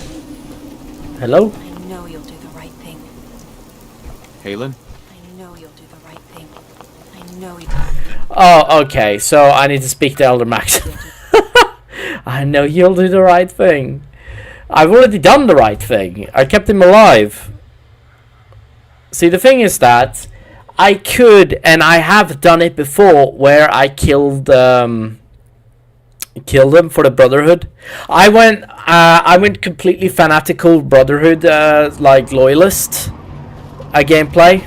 Hello? I know you'll do the right thing. Halen? I know you'll do the right thing. I know you. Oh, okay. So I need to speak to Elder Max. I know you'll do the right thing. I've already done the right thing. I kept him alive. See, the thing is that I could, and I have done it before, where I killed them for the Brotherhood. I went completely fanatical Brotherhood, like loyalist, gameplay,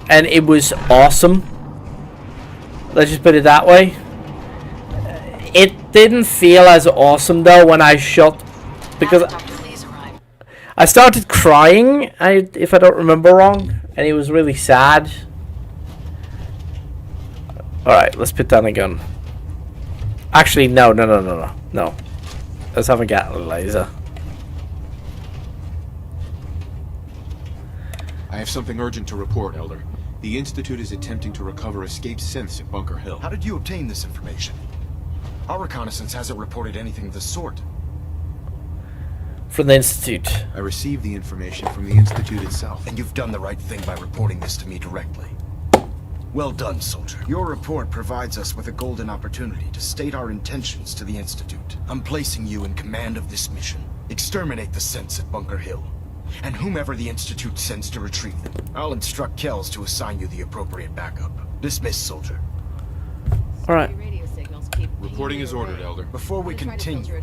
and it was awesome. Let's just put it that way. It didn't feel as awesome though when I shot, because I started crying, if I don't remember wrong, and it was really sad. Alright, let's put down a gun. Actually, no. Let's have a Gatling laser. I have something urgent to report, Elder. The Institute is attempting to recover escaped synths at Bunker Hill. How did you obtain this information? Our reconnaissance hasn't reported anything of the sort. From the Institute. I received the information from the Institute itself. And you've done the right thing by reporting this to me directly. Well done, soldier. Your report provides us with a golden opportunity to state our intentions to the Institute. I'm placing you in command of this mission. Exterminate the synths at Bunker Hill, and whomever the Institute sends to retrieve them. I'll instruct Kells to assign you the appropriate backup. Dismissed, soldier. Alright. Reporting is ordered, Elder. Before we continue,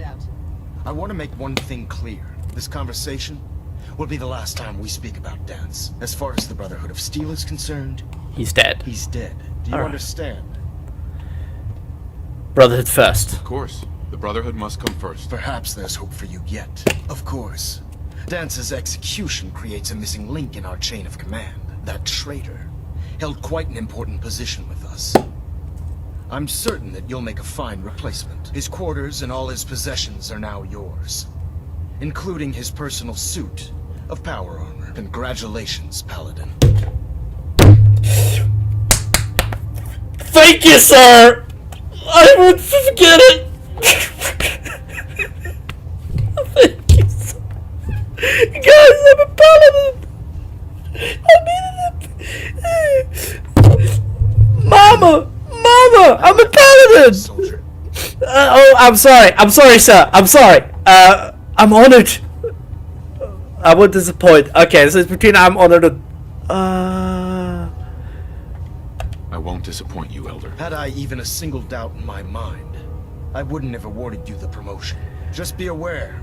I want to make one thing clear. This conversation will be the last time we speak about Dance. As far as the Brotherhood of Steel is concerned, he's dead. He's dead. Do you understand? Brotherhood first. Of course. The Brotherhood must come first. Perhaps there's hope for you yet. Of course. Dance's execution creates a missing link in our chain of command. That traitor held quite an important position with us. I'm certain that you'll make a fine replacement. His quarters and all his possessions are now yours, including his personal suit of power armor. Congratulations, Paladin. Thank you, sir! I won't forget it! Thank you, sir. Guys, I'm a paladin! I needed it! Mama! I'm a paladin! Oh, I'm sorry, sir. I'm sorry. I'm honored. I won't disappoint. Okay, so it's between I'm honored and... I won't disappoint you, Elder. Had I even a single doubt in my mind, I wouldn't have awarded you the promotion. Just be aware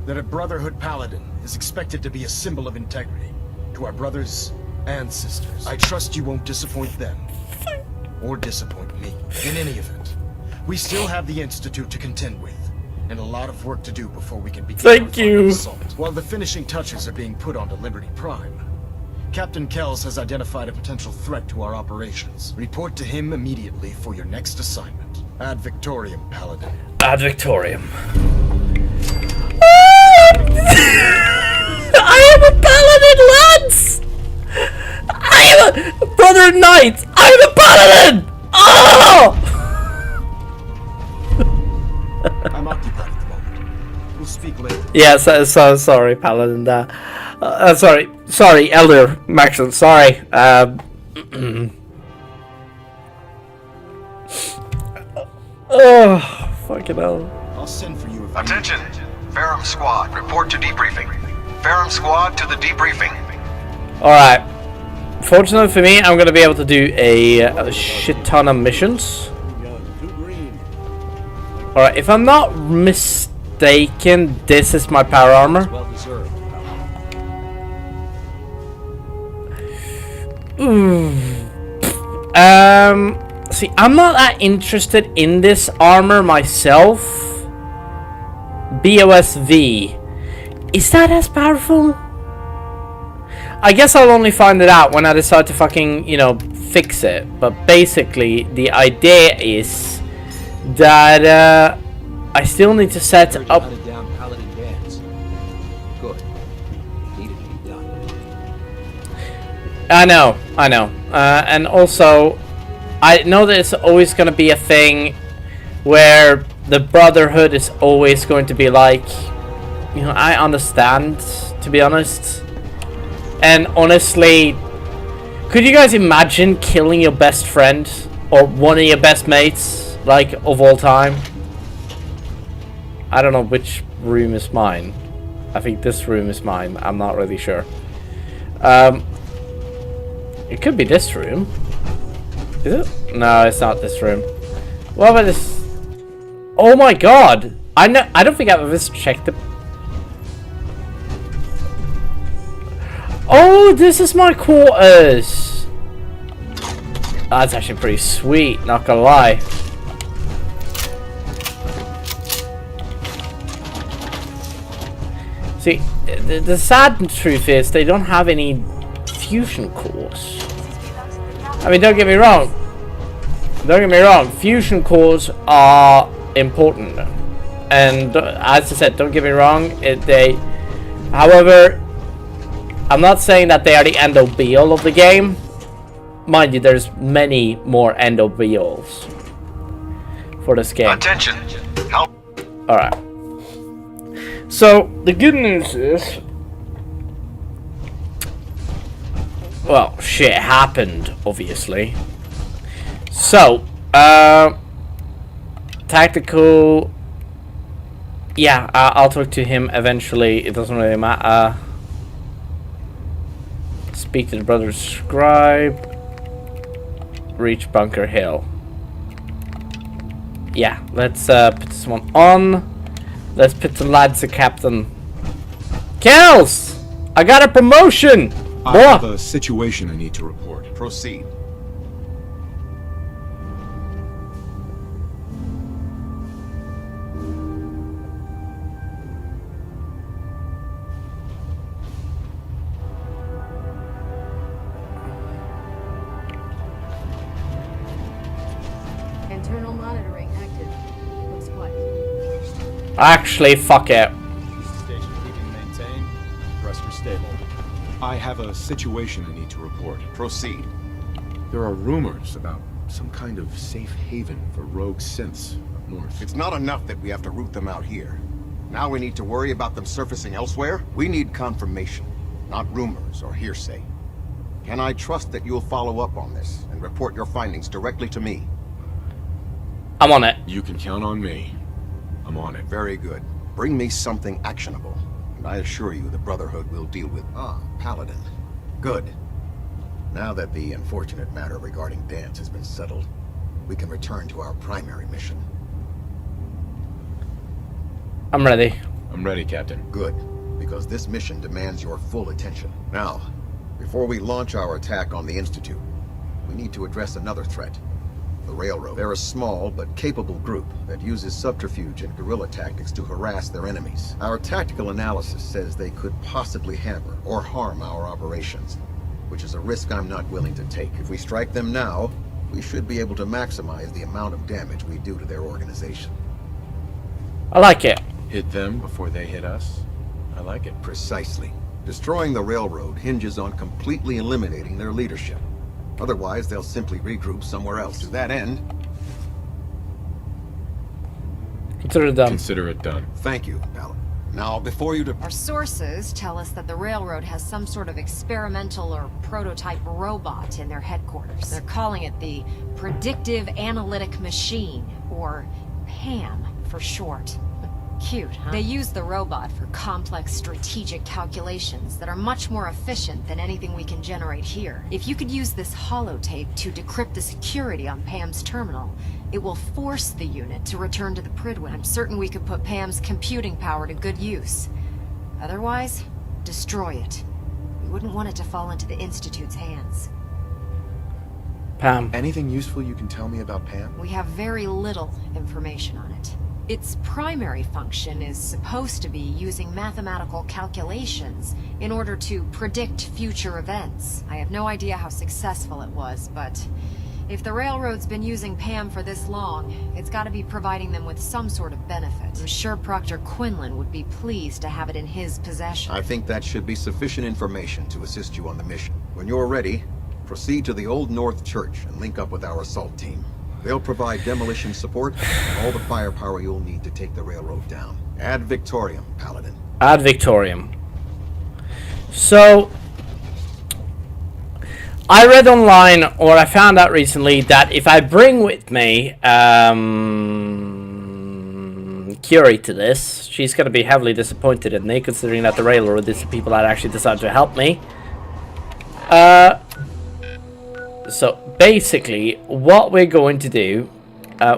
that a Brotherhood Paladin is expected to be a symbol of integrity to our brothers and sisters. I trust you won't disappoint them, or disappoint me. In any event, we still have the Institute to contend with, and a lot of work to do before we can begin our final assault. While the finishing touches are being put onto Liberty Prime, Captain Kells has identified a potential threat to our operations. Report to him immediately for your next assignment. Ad Victorium, Paladin. Ad Victorium. I am a paladin, lads! I am a brother knight! I am a paladin! Oh! I'm occupied at the moment. We'll speak later. Yeah, so sorry, Paladin. Sorry, Elder Maxon. Sorry. Oh, fucking hell. I'll send for you if Attention! Ferrum Squad, report to debriefing. Ferrum Squad to the debriefing. Alright. Fortunately for me, I'm gonna be able to do a shit ton of missions. Alright, if I'm not mistaken, this is my power armor. See, I'm not that interested in this armor myself. BOSV. Is that as powerful? I guess I'll only find it out when I decide to fucking, you know, fix it. But basically, the idea is that I still need to set up. I know. And also, I know that it's always going to be a thing where the Brotherhood is always going to be like, you know, I understand, to be honest. And honestly, could you guys imagine killing your best friend or one of your best mates, like, of all time? I don't know which room is mine. I think this room is mine. I'm not really sure. It could be this room. Is it? No, it's not this room. What about this? Oh my god! I don't think I've ever checked the. Oh, this is my quarters. That's actually pretty sweet. Not gonna lie. See, the sad truth is they don't have any fusion cores. I mean, don't get me wrong. Fusion cores are important, and as I said, don't get me wrong. However, I'm not saying that they are the end all be all of the game. Mind you, there's many more end all be alls for this game. Attention! Help! All right. So the good news is, well, shit happened, obviously. So, tactical. Yeah, I'll talk to him eventually. It doesn't really matter. Speak to the brother's scribe. Reach Bunker Hill. Yeah, let's put this one on. Let's put the lads to Captain. Kels! I got a promotion! I have a situation I need to report. Proceed. Internal monitoring active. Looks what? Actually, fuck it. Station keeping maintained. Thruster stable. I have a situation I need to report. Proceed. There are rumors about some kind of safe haven for rogue synths up north. It's not enough that we have to root them out here. Now we need to worry about them surfacing elsewhere? We need confirmation, not rumors or hearsay. Can I trust that you'll follow up on this and report your findings directly to me? I'm on it. You can count on me. I'm on it. Very good. Bring me something actionable, and I assure you the Brotherhood will deal with... Ah, Paladin. Good. Now that the unfortunate matter regarding Dance has been settled, we can return to our primary mission. I'm ready. I'm ready, Captain. Good, because this mission demands your full attention. Now, before we launch our attack on the Institute, we need to address another threat. The Railroad. They're a small but capable group that uses subterfuge and guerrilla tactics to harass their enemies. Our tactical analysis says they could possibly hamper or harm our operations, which is a risk I'm not willing to take. If we strike them now, we should be able to maximize the amount of damage we do to their organization. I like it. Hit them before they hit us? I like it. Precisely. Destroying the Railroad hinges on completely eliminating their leadership. Otherwise, they'll simply regroup somewhere else. To that end... Consider it done. Consider it done. Thank you, Paladin. Now, before you Our sources tell us that the railroad has some sort of experimental or prototype robot in their headquarters. They're calling it the Predictive Analytic Machine, or PAM for short. Cute, huh? They use the robot for complex strategic calculations that are much more efficient than anything we can generate here. If you could use this holotape to decrypt the security on Pam's terminal, it will force the unit to return to the Pridwin. I'm certain we could put Pam's computing power to good use. Otherwise, destroy it. We wouldn't want it to fall into the Institute's hands. Pam. Anything useful you can tell me about Pam? We have very little information on it. Its primary function is supposed to be using mathematical calculations in order to predict future events. I have no idea how successful it was, but if the railroad's been using Pam for this long, it's got to be providing them with some sort of benefit. I'm sure Proctor Quinlan would be pleased to have it in his possession. I think that should be sufficient information to assist you on the mission. When you're ready, proceed to the Old North Church and link up with our assault team. They'll provide demolition support and all the firepower you'll need to take the railroad down. Ad Victoriam, Paladin. Ad Victoriam. So, I read online, or I found out recently, that if I bring with me Curie to this, she's going to be heavily disappointed in me, considering that the railroad is the people that actually decided to help me. So basically, what we're going to do,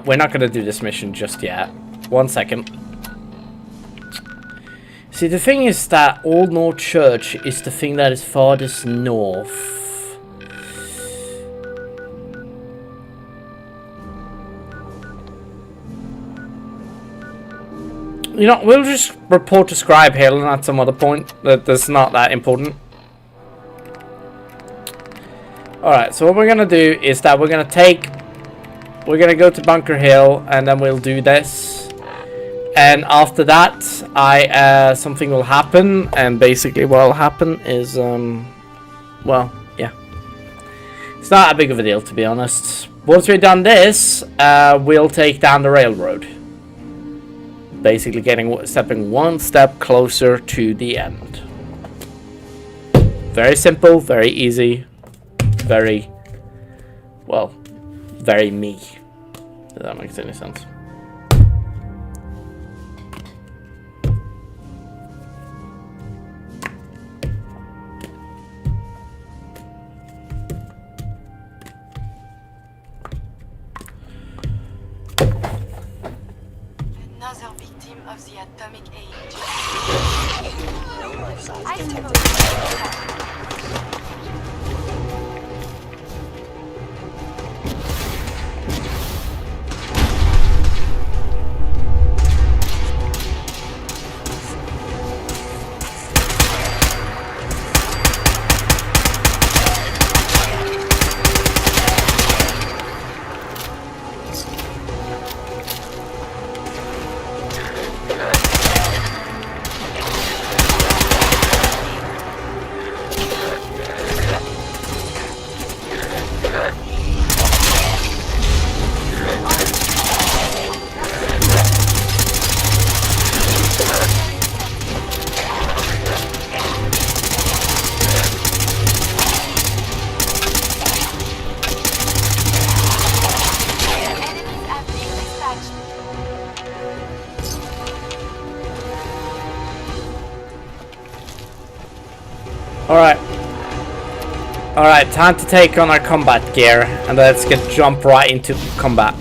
we're not going to do this mission just yet. 1 second. See, the thing is that Old North Church is the thing that is farthest north. You know, we'll just report to Scribe Hill at some other point. That's not that important. Alright, so what we're gonna do is that we're gonna go to Bunker Hill, and then we'll do this. And after that, something will happen, and basically what will happen is, well, yeah. It's not that big of a deal, to be honest. Once we've done this, we'll take down the railroad. Basically stepping one step closer to the end. Very simple, very easy. Very, well, very me. If that makes any sense. Another victim of the atomic age. I suppose. Alright, time to take on our combat gear, and let's jump right into combat.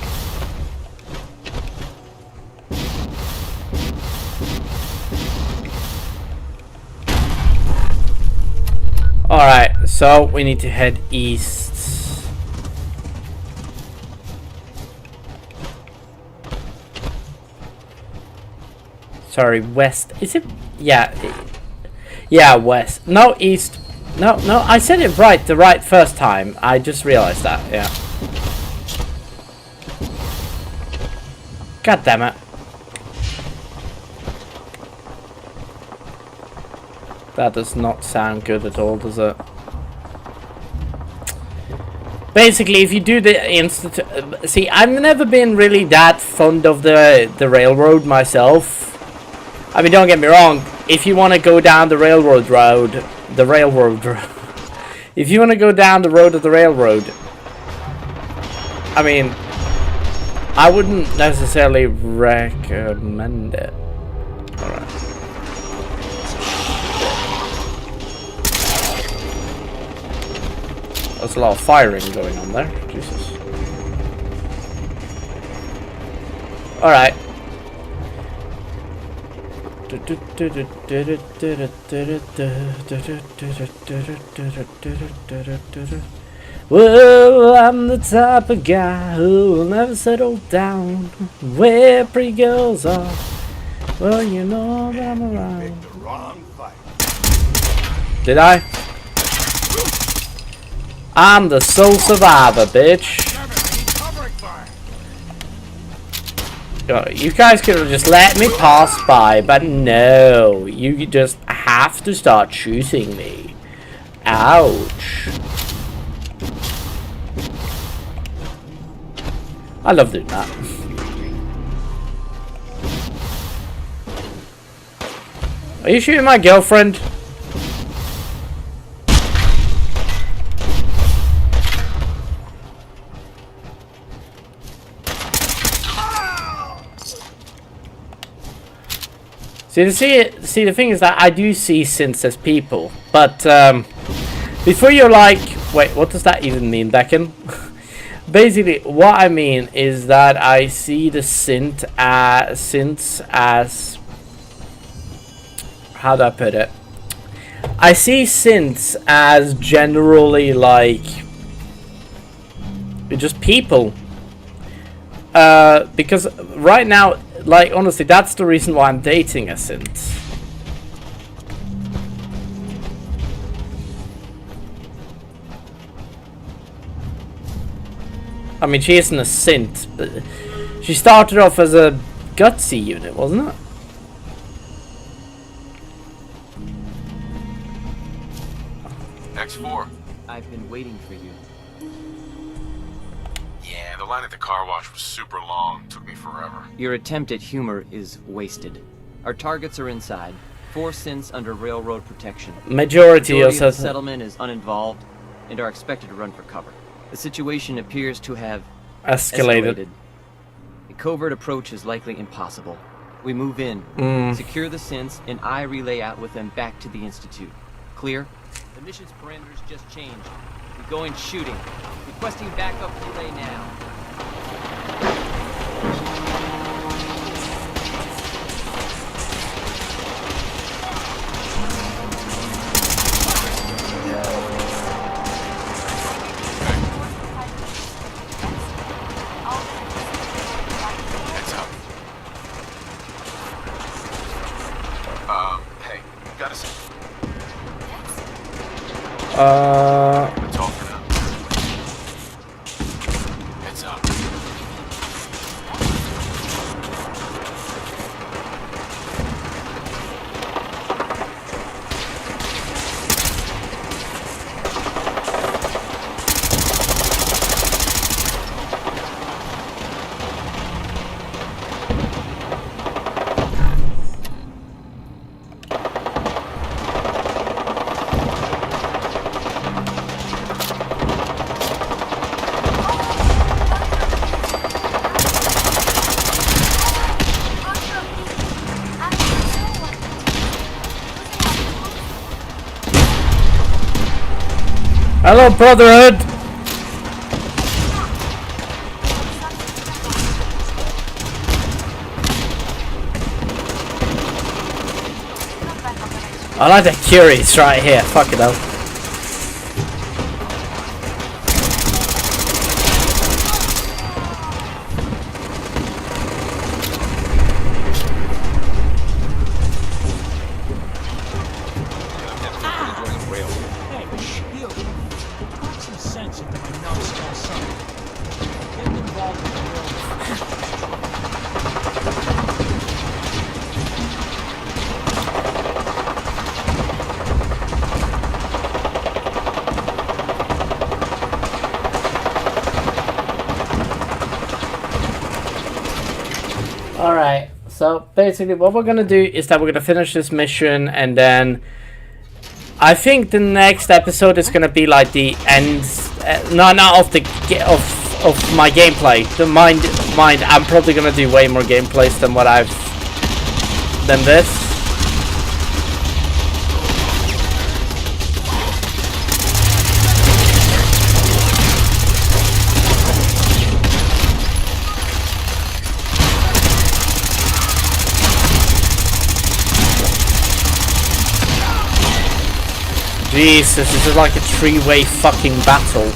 Alright, so we need to head east. Sorry, west. Is it? Yeah. Yeah, west. No, east. No, I said it right the first time. I just realized that, yeah. God damn it. That does not sound good at all, does it? Basically, if you do the institute... See, I've never been really that fond of the railroad myself. I mean, don't get me wrong. If you want to go down the railroad road, if you want to go down the road of the railroad, I mean, I wouldn't necessarily recommend it. Alright. There's a lot of firing going on there. Jesus. Alright. Well, I'm the type of guy who will never settle down where pretty girls are. Well, you know that I'm around. Did I? I'm the sole survivor, bitch. You guys could have just let me pass by, but no. You just have to start shooting me. Ouch. I love doing that. Are you shooting my girlfriend? See, the thing is that I do see synths as people, but before you're like, wait, what does that even mean, Becken? Basically, what I mean is that I see the synths as, how do I put it? I see synths as generally like just people, because right now, like, honestly, that's the reason why I'm dating a synth. I mean, she isn't a synth, but she started off as a gutsy unit, wasn't it? X4. I've been waiting for you. Yeah, the line at the car wash was super long. Took me forever. Your attempt at humor is wasted. Our targets are inside. 4 synths under railroad protection. Majority of the of settlement is uninvolved and are expected to run for cover. The situation appears to have escalated. A covert approach is likely impossible. We move in, secure the synths, and I relay out with them back to the Institute. Clear? The mission's parameters just changed. We're going shooting. Requesting backup relay now. Hey, you got a second? That's all for now. Heads up. Hello, Brotherhood! I like the Curies right here, fuck it up. So basically what we're gonna do is that we're gonna finish this mission, and then I think the next episode is gonna be like the end, not of my gameplay. Mind, I'm probably gonna do way more gameplays than this. Jesus, this is like a three-way fucking battle.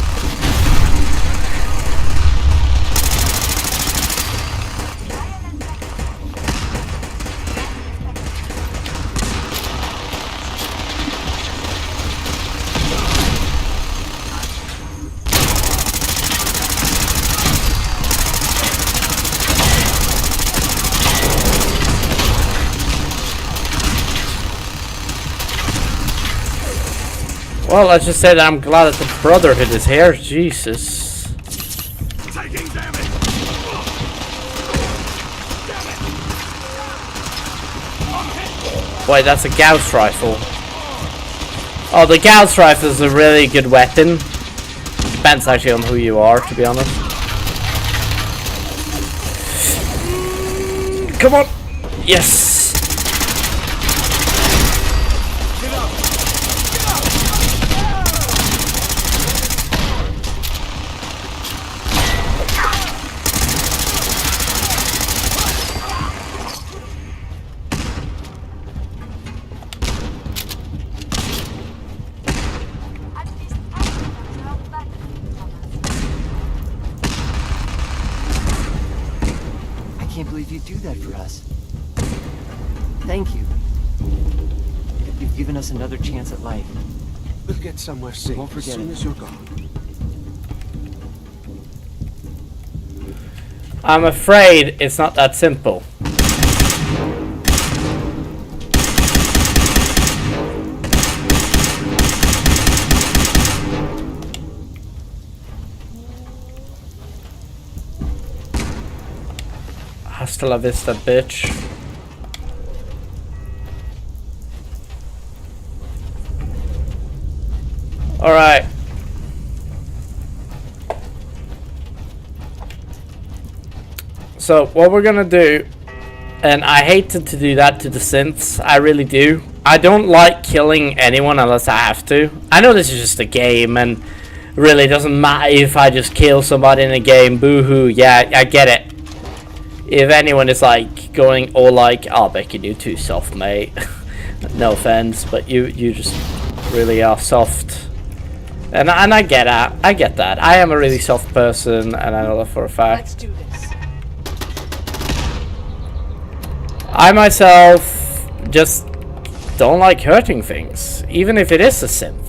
Well, let's just say that I'm glad that the Brotherhood is here. Jesus. Taking damage. Wait, that's a Gauss rifle. Oh, the Gauss rifle is a really good weapon. Depends actually on who you are, to be honest. Come on. Yes. You do that for us. Thank you. You've given us another chance at life. We'll get somewhere safe Won't forget as soon it. as you're gone. I'm afraid it's not that simple. Hasta la vista, bitch. Alright. So, what we're gonna do, and I hate to do that to the synths, I really do. I don't like killing anyone unless I have to. I know this is just a game, and really doesn't matter if I just kill somebody in a game, boo-hoo, yeah, I get it. If anyone is like going all like, oh Becky, you're too soft, mate. No offense, but you just really are soft. And I get that. I get that. I am a really soft person, and I know that for a fact. Let's do this. I myself just don't like hurting things, even if it is a synth.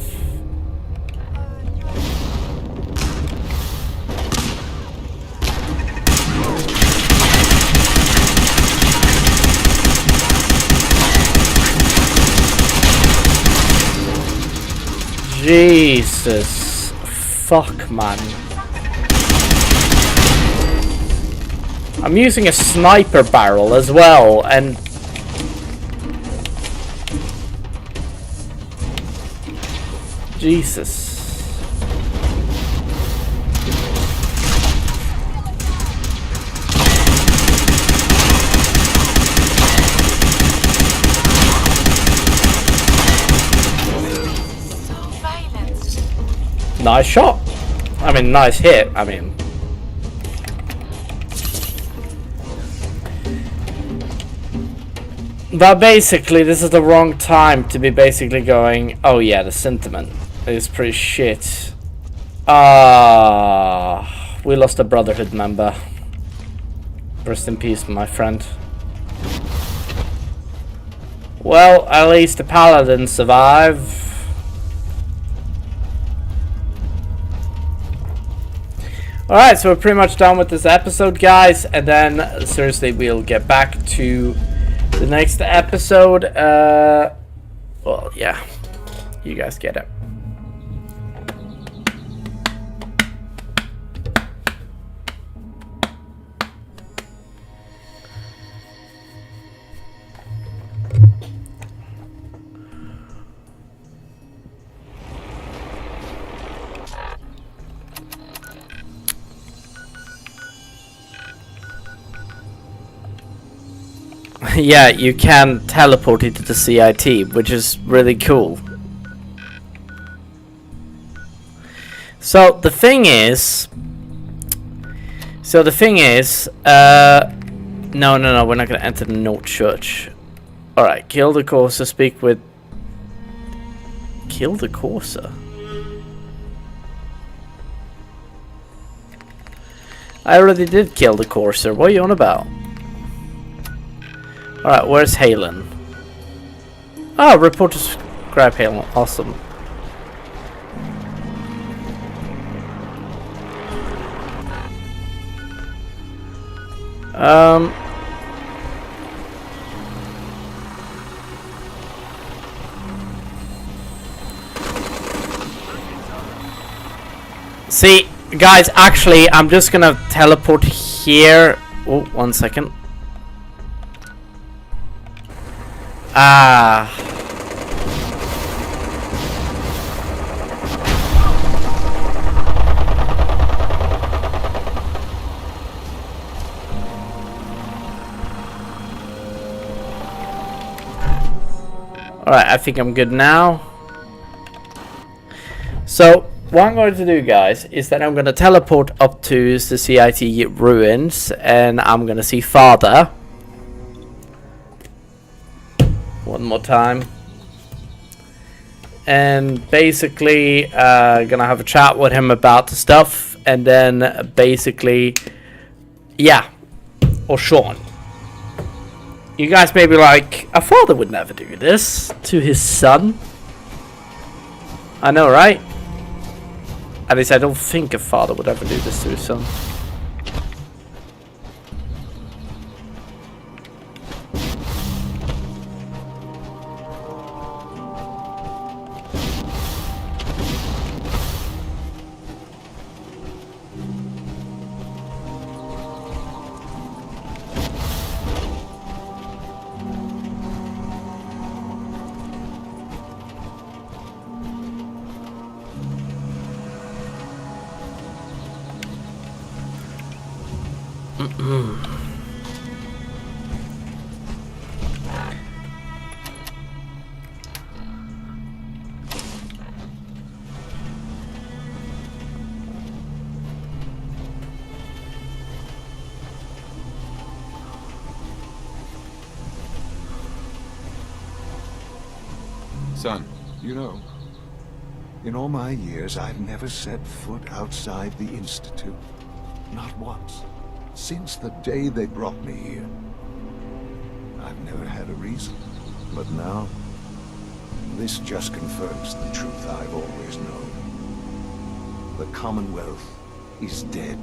Jesus. Fuck, man. I'm using a sniper barrel as well, and... Jesus. Nice shot. I mean, nice hit. I mean... But basically, this is the wrong time to be basically going, oh yeah, the sentiment is pretty shit. We lost a Brotherhood member. Rest in peace, my friend. Well, at least the Paladin survived. Alright, so we're pretty much done with this episode, guys, and then seriously we'll get back to the next episode. Well, yeah, you guys get it. yeah, you can teleport into the CIT, which is really cool. So the thing is, no, we're not gonna enter the North Church. All right, kill the Corsair. Speak with. Kill the Corsair. I already did kill the Corsair. What are you on about? Alright, where's Halen? Oh, report to grab Halen. Awesome. See, guys, actually, I'm just gonna teleport here. Oh, 1 second. Ah. Alright, I think I'm good now. So, what I'm going to do, guys, is that I'm going to teleport up to the CIT ruins, and I'm going to see Father. One more time. And basically, gonna have a chat with him about the stuff, and then basically, yeah. Or Sean. You guys may be like, a father would never do this to his son. I know, right? At least I don't think a father would ever do this to his son. Son, you know, in all my years, I've never set foot outside the Institute. Not once. Since the day they brought me here. I've never had a reason. But now, this just confirms the truth I've always known. The Commonwealth is dead.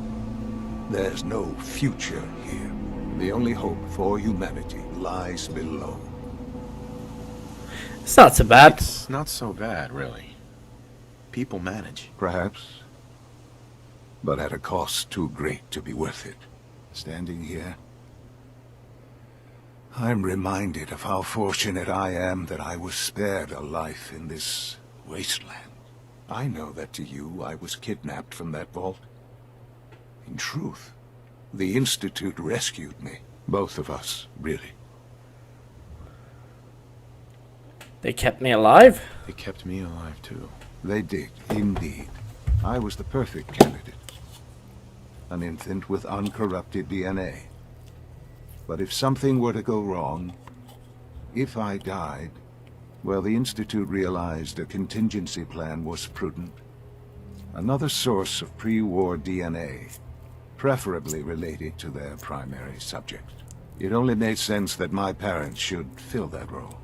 There's no future here. The only hope for humanity lies below. It's not so bad. It's not so bad, really. People manage. Perhaps. But at a cost too great to be worth it. Standing here, I'm reminded of how fortunate I am that I was spared a life in this wasteland. I know that to you, I was kidnapped from that vault. In truth, the Institute rescued me. Both of us, really. They kept me alive? They kept me alive, too. They did, indeed. I was the perfect candidate. An infant with uncorrupted DNA. But if something were to go wrong, if I died, well, the Institute realized a contingency plan was prudent. Another source of pre-war DNA, preferably related to their primary subject. It only made sense that my parents should fill that role.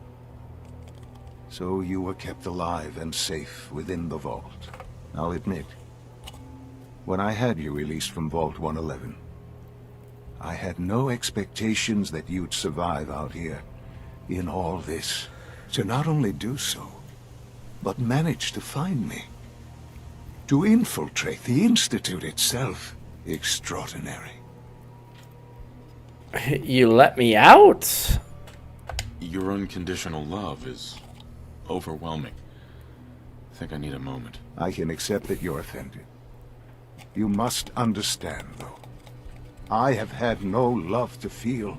So you were kept alive and safe within the vault. I'll admit, when I had you released from Vault 111, I had no expectations that you'd survive out here in all this. To not only do so, but manage to find me. To infiltrate the Institute itself. Extraordinary. You let me out? Your unconditional love is overwhelming. I think I need a moment. I can accept that you're offended. You must understand, though. I have had no love to feel.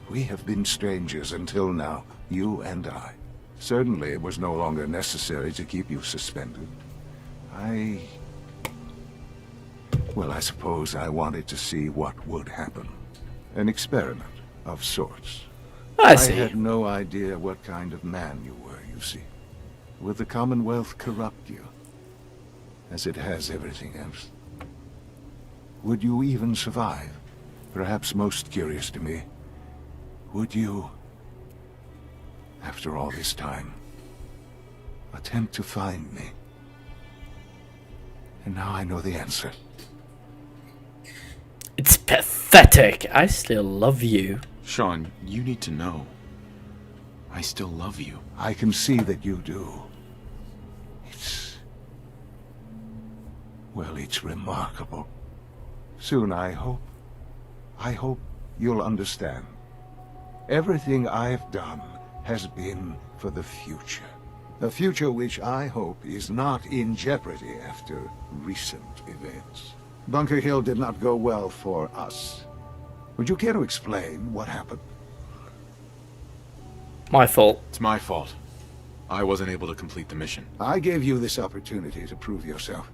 We have been strangers until now, you and I. Certainly it was no longer necessary to keep you suspended. Well, I suppose I wanted to see what would happen. An experiment of sorts. I see. I had no idea what kind of man you were, you see. Would the Commonwealth corrupt you? As it has everything else? Would you even survive? Perhaps most curious to me, would you, after all this time, attempt to find me? And now I know the answer. It's pathetic. I still love you. Sean, you need to know. I still love you. I can see that you do. Well, it's remarkable. Soon, I hope you'll understand. Everything I've done has been for the future. A future which I hope is not in jeopardy after recent events. Bunker Hill did not go well for us. Would you care to explain what happened? My fault. It's my fault. I wasn't able to complete the mission. I gave you this opportunity to prove yourself.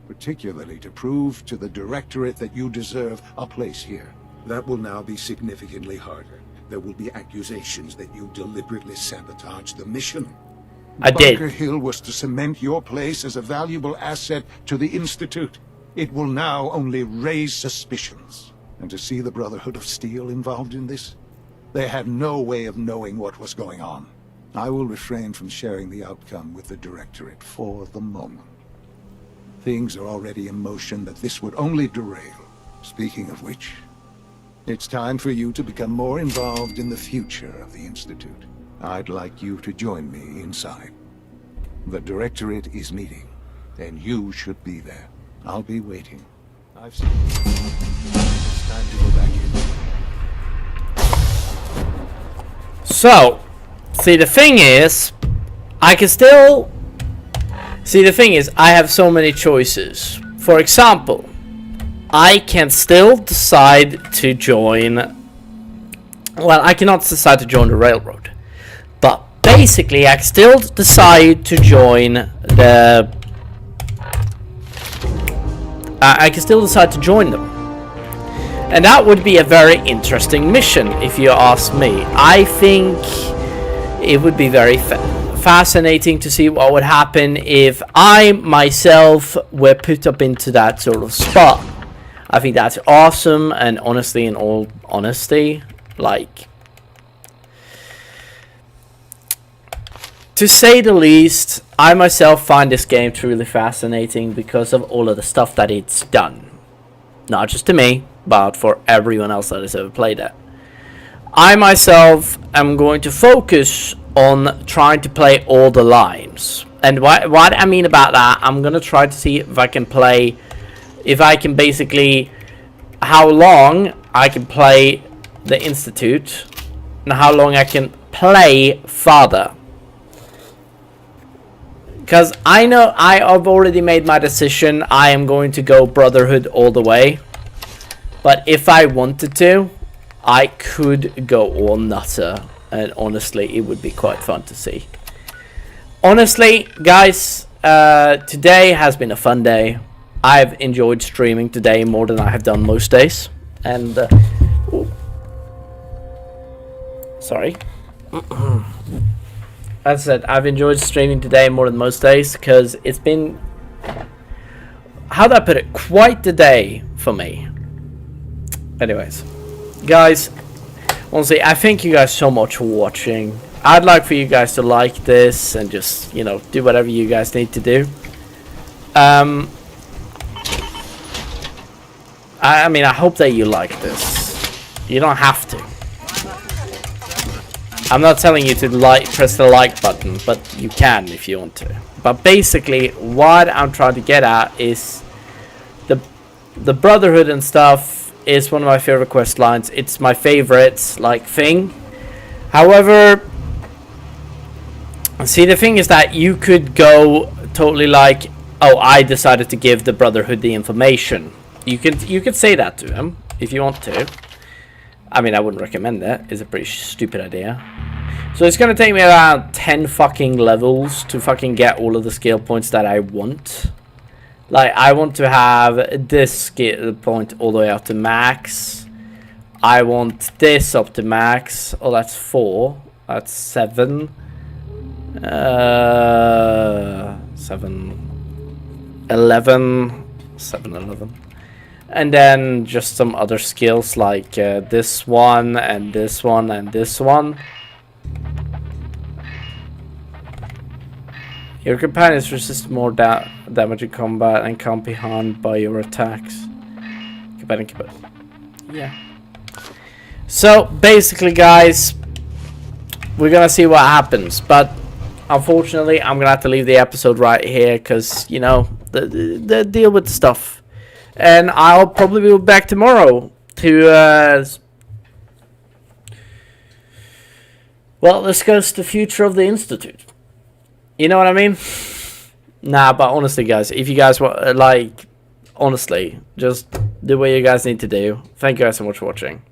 Particularly to prove to the Directorate that you deserve a place here. That will now be significantly harder. There will be accusations that you deliberately sabotaged the mission. I did. Bunker Hill was to cement your place as a valuable asset to the Institute. It will now only raise suspicions. And to see the Brotherhood of Steel involved in this? They had no way of knowing what was going on. I will refrain from sharing the outcome with the Directorate for the moment. Things are already in motion that this would only derail. Speaking of which, it's time for you to become more involved in the future of the Institute. I'd like you to join me inside. The Directorate is meeting, and you should be there. I'll be waiting. I've seen you. It's time to go back in. So, see, the thing is, I have so many choices. For example, I can still decide to join... Well, I cannot decide to join the railroad. But basically, I can still decide to join the... I can still decide to join them. And that would be a very interesting mission, if you ask me. I think it would be very fascinating to see what would happen if I myself were put up into that sort of spot. I think that's awesome, and honestly, in all honesty, like, to say the least, I myself find this game truly fascinating because of all of the stuff that it's done. Not just to me, but for everyone else that has ever played it. I myself am going to focus on trying to play all the lines. And what I mean about that, I'm going to try to see if I can play... If I can basically... How long I can play the Institute. And how long I can play Father. Because I know I have already made my decision. I am going to go Brotherhood all the way. But if I wanted to, I could go all nutter. And honestly, it would be quite fun to see. Honestly, guys, today has been a fun day. I've enjoyed streaming today more than I have done most days. And, sorry. As I said, I've enjoyed streaming today more than most days, because it's been, how do I put it, quite the day for me. Anyways, guys, honestly, I thank you guys so much for watching. I'd like for you guys to like this and just, you know, do whatever you guys need to do. I mean, I hope that you like this. You don't have to. I'm not telling you to press the like button, but you can if you want to. But basically, what I'm trying to get at is the Brotherhood and stuff is one of my favorite quest lines. It's my favorite, like, thing. However, see, the thing is that you could go totally like, oh, I decided to give the Brotherhood the information. You could say that to him if you want to. I mean, I wouldn't recommend that. It's a pretty stupid idea. So it's gonna take me around 10 fucking levels to fucking get all of the skill points that I want. Like, I want to have this skill point all the way up to max. I want this up to max. Oh, that's 4. That's 7. 7. 11. 7, 11. And then just some other skills like this one and this one and this one. Your companions resist more damage in combat and can't be harmed by your attacks. Yeah. So basically, guys, we're gonna see what happens. But unfortunately, I'm gonna have to leave the episode right here because, you know, the deal with stuff. And I'll probably be back tomorrow to well, discuss the future of the Institute. You know what I mean? Nah, but honestly, guys, if you guys want, like, honestly, just do what you guys need to do. Thank you guys so much for watching.